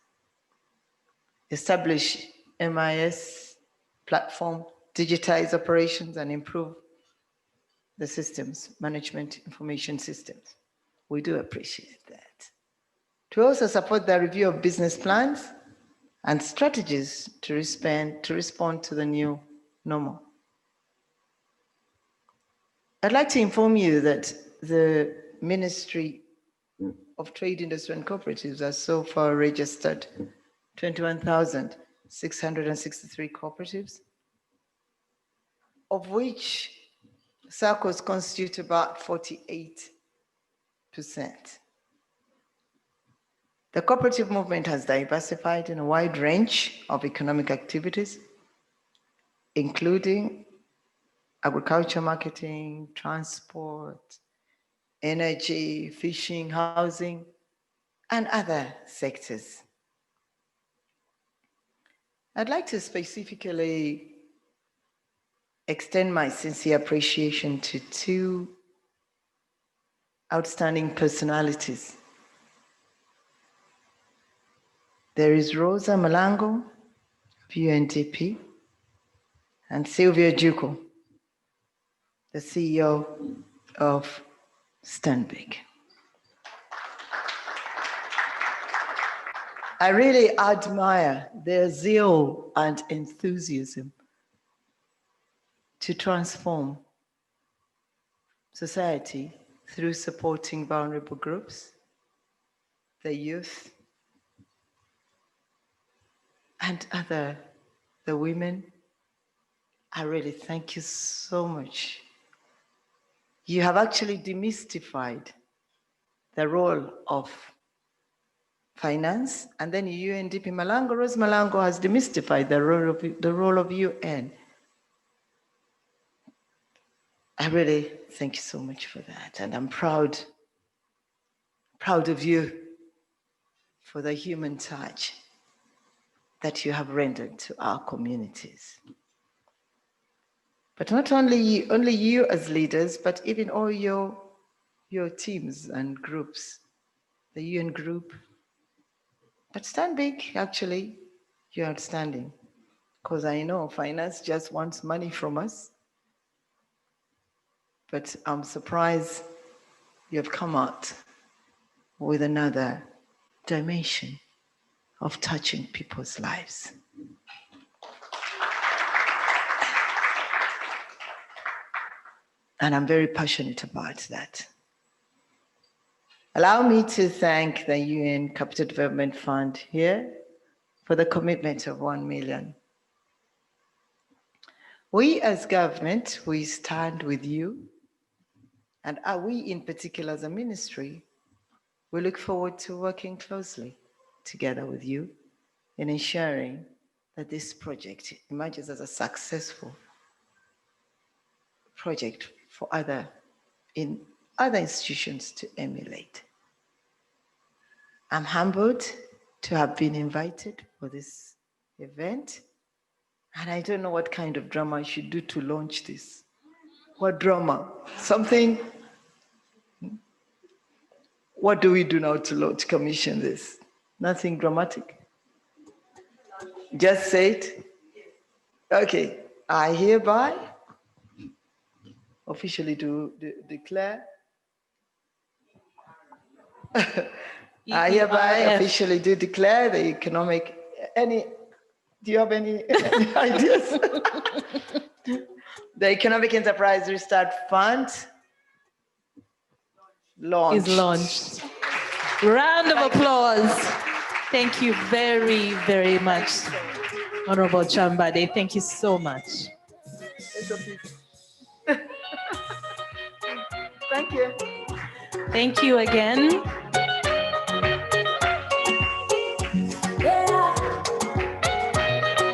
Establish MIS platform, digitize operations, and improve the systems, management information systems. We do appreciate that. To also support the review of business plans and strategies to respond to the new normal. I'd like to inform you that the Ministry of Trade, Industry and Cooperatives has so far registered 21,663 cooperatives, of which SACCOs constitute about 48%. The cooperative movement has diversified in a wide range of economic activities, including agriculture, marketing, transport, energy, fishing, housing, and other sectors. I'd like to specifically extend my sincere appreciation to two outstanding personalities. There is Rosa Malango of UNDP and Sylvia Juco, the CEO of Stanbic. I really admire their zeal and enthusiasm to transform society through supporting vulnerable groups, the youth, and the women. I really thank you so much. You have actually demystified the role of finance, and then UNDP Malango, Rose Malango has demystified the role of UN. I really thank you so much for that, and I'm proud of you for the human touch that you have rendered to our communities. But not only you as leaders, but even all your teams and groups, the UN group. But Stanbic, actually, you're outstanding, because I know finance just wants money from us. But I'm surprised you've come out with another dimension of touching people's lives. And I'm very passionate about that. Allow me to thank the UN Capital Development Fund here for the commitment of 1 million. We as government, we stand with you, and we in particular as a ministry, we look forward to working closely together with you in ensuring that this project emerges as a successful project for other institutions to emulate. I'm humbled to have been invited for this event, and I don't know what kind of drama I should do to launch this. What drama? Something? What do we do now to commission this? Nothing dramatic? Just say it? Okay, I hereby officially declare I hereby EERF. officially do declare the economic, do you have any ideas? The Economic Enterprise Restart Fund launched. Is launched. Round of applause. Thank you very, very much, Honorable Chambade. Thank you so much. Thank you. Thank you again.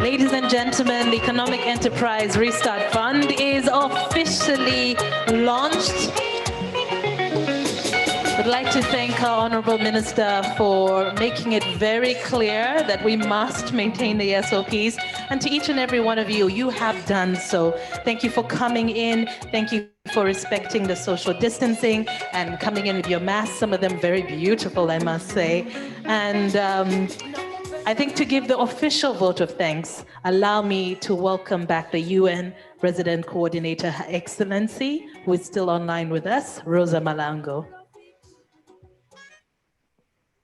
Ladies and gentlemen, the Economic Enterprise Restart Fund is officially launched. I'd like to thank our Honorable Minister for making it very clear that we must maintain the SOPs. And to each and every one of you, you have done so. Thank you for coming in. Thank you for respecting the social distancing and coming in with your masks, some of them very beautiful, I must say. And I think to give the official vote of thanks, allow me to welcome back the UN Resident Coordinator, Her Excellency, who is still online with us, Rosa Malango.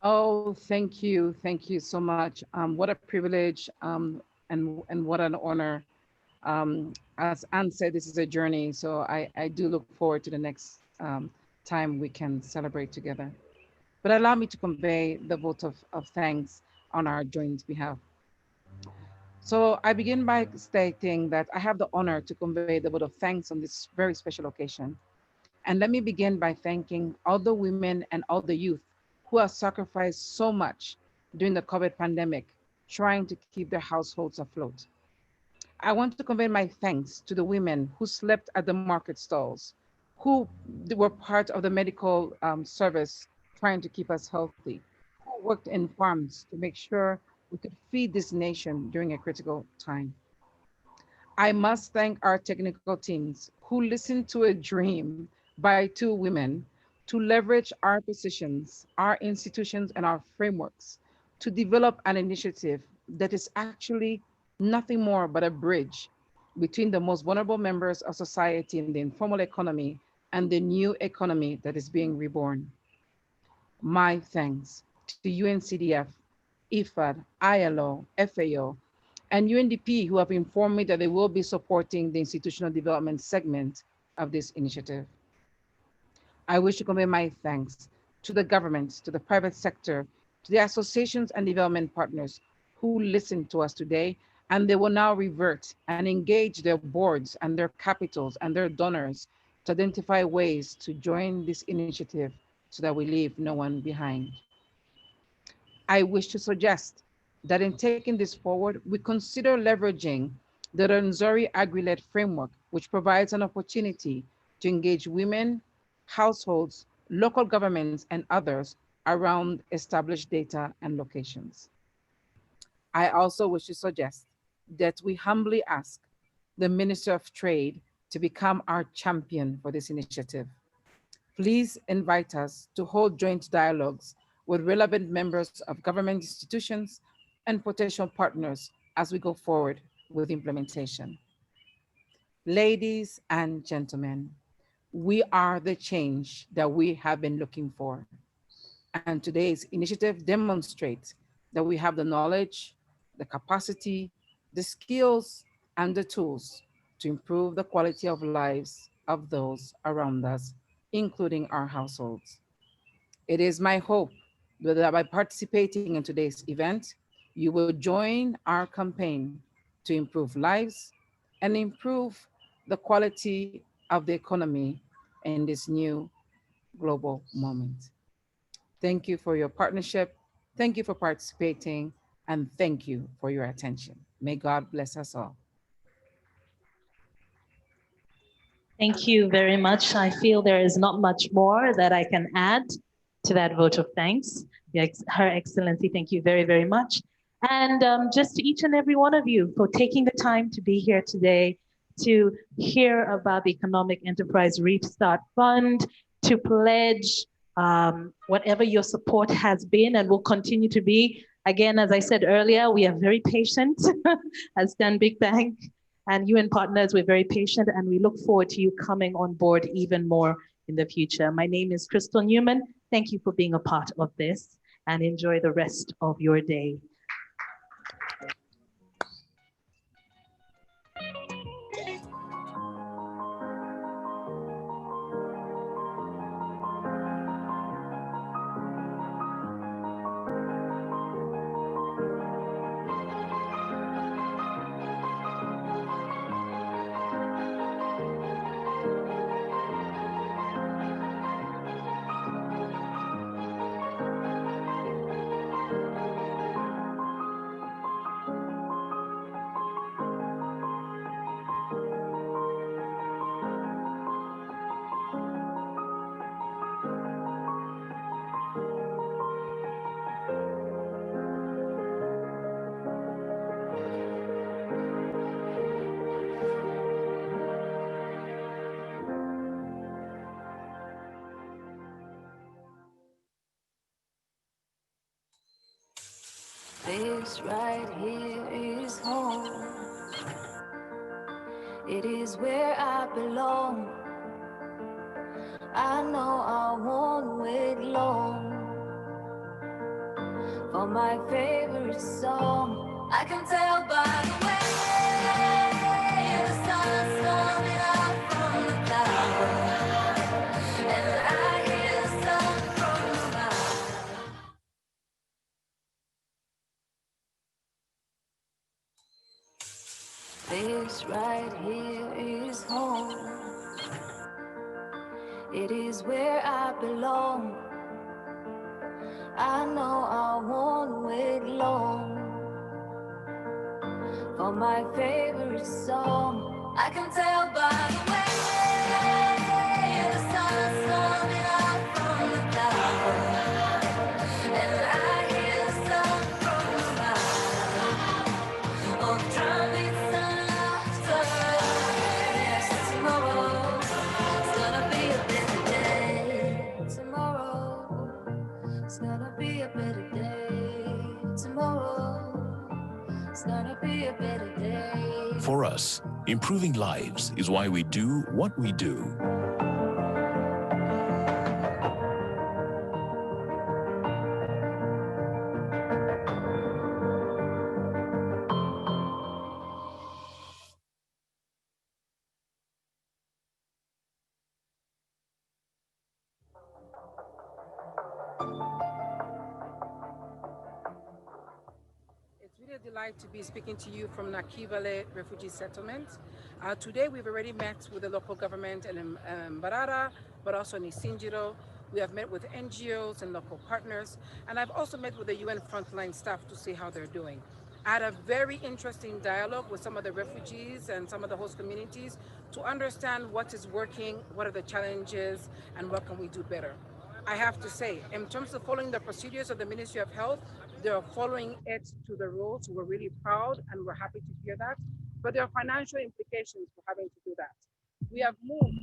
Oh, thank you. Thank you so much. What a privilege and what an honor. As Anne said, this is a journey. So I do look forward to the next time we can celebrate together. But allow me to convey the vote of thanks on our joint behalf. So I begin by stating that I have the honor to convey the vote of thanks on this very special occasion. And let me begin by thanking all the women and all the youth who have sacrificed so much during the COVID pandemic, trying to keep their households afloat. I want to convey my thanks to the women who slept at the market stalls, who were part of the medical service, trying to keep us healthy, who worked in farms to make sure we could feed this nation during a critical time. I must thank our technical teams who listened to a dream by two women to leverage our positions, our institutions, and our frameworks to develop an initiative that is actually nothing more but a bridge between the most vulnerable members of society in the informal economy and the new economy that is being reborn. My thanks to UNCDF, IFAD, ILO, FAO, and UNDP, who have informed me that they will be supporting the institutional development segment of this initiative. I wish to convey my thanks to the government, to the private sector, to the associations and development partners who listened to us today, and they will now revert and engage their boards and their capitals and their donors to identify ways to join this initiative so that we leave no one behind. I wish to suggest that in taking this forward, we consider leveraging the Rwenzori Agri-led framework, which provides an opportunity to engage women, households, local governments, and others around established data and locations. I also wish to suggest that we humbly ask the Minister of Trade to become our champion for this initiative. Please invite us to hold joint dialogues with relevant members of government institutions and potential partners as we go forward with implementation. Ladies and gentlemen, we are the change that we have been looking for. And today's initiative demonstrates that we have the knowledge, the capacity, the skills, and the tools to improve the quality of lives of those around us, including our households. It is my hope that by participating in today's event, you will join our campaign to improve lives and improve the quality of the economy in this new global moment. Thank you for your partnership. Thank you for participating, and thank you for your attention. May God bless us all. Thank you very much. I feel there is not much more that I can add to that vote of thanks. Her Excellency, thank you very, very much. And just to each and every one of you for taking the time to be here today to hear about the Economic Enterprise Restart Fund, to pledge whatever your support has been and will continue to be. Again, as I said earlier, we are very patient as Stanbic Bank and UN partners. We're very patient and we look forward to you coming on board even more in the future. My name is Crystal Newman. Thank you for being a part of this. and enjoy the rest of your day. This right here is home. It is where I belong. I know I won't wait long for my favorite song. I can tell by the way the sun's coming out from the clouds, and I hear the sun from the mountain. This right here is home. It is where I belong. I know I won't wait long for my favorite song. I can tell by the way the sun's coming out from the clouds, and I hear the sun from the mountain. Oh, trumpets and laughter. Yes, tomorrow's gonna be a better day. Tomorrow, it's gonna be a better day. Tomorrow, it's gonna be a better day. For us, improving lives is why we do what we do. It's really a delight to be speaking to you from Nakivale Refugee Settlement. Today we've already met with the local government in Mbarara, but also in Isinjiro. We have met with NGOs and local partners, and I've also met with the UN frontline staff to see how they're doing. I had a very interesting dialogue with some of the refugees and some of the host communities to understand what is working, what are the challenges, and what can we do better. I have to say, in terms of following the procedures of the Ministry of Health, they're following it to the rules. We're really proud and we're happy to hear that. But there are financial implications for having to do that. We have moved.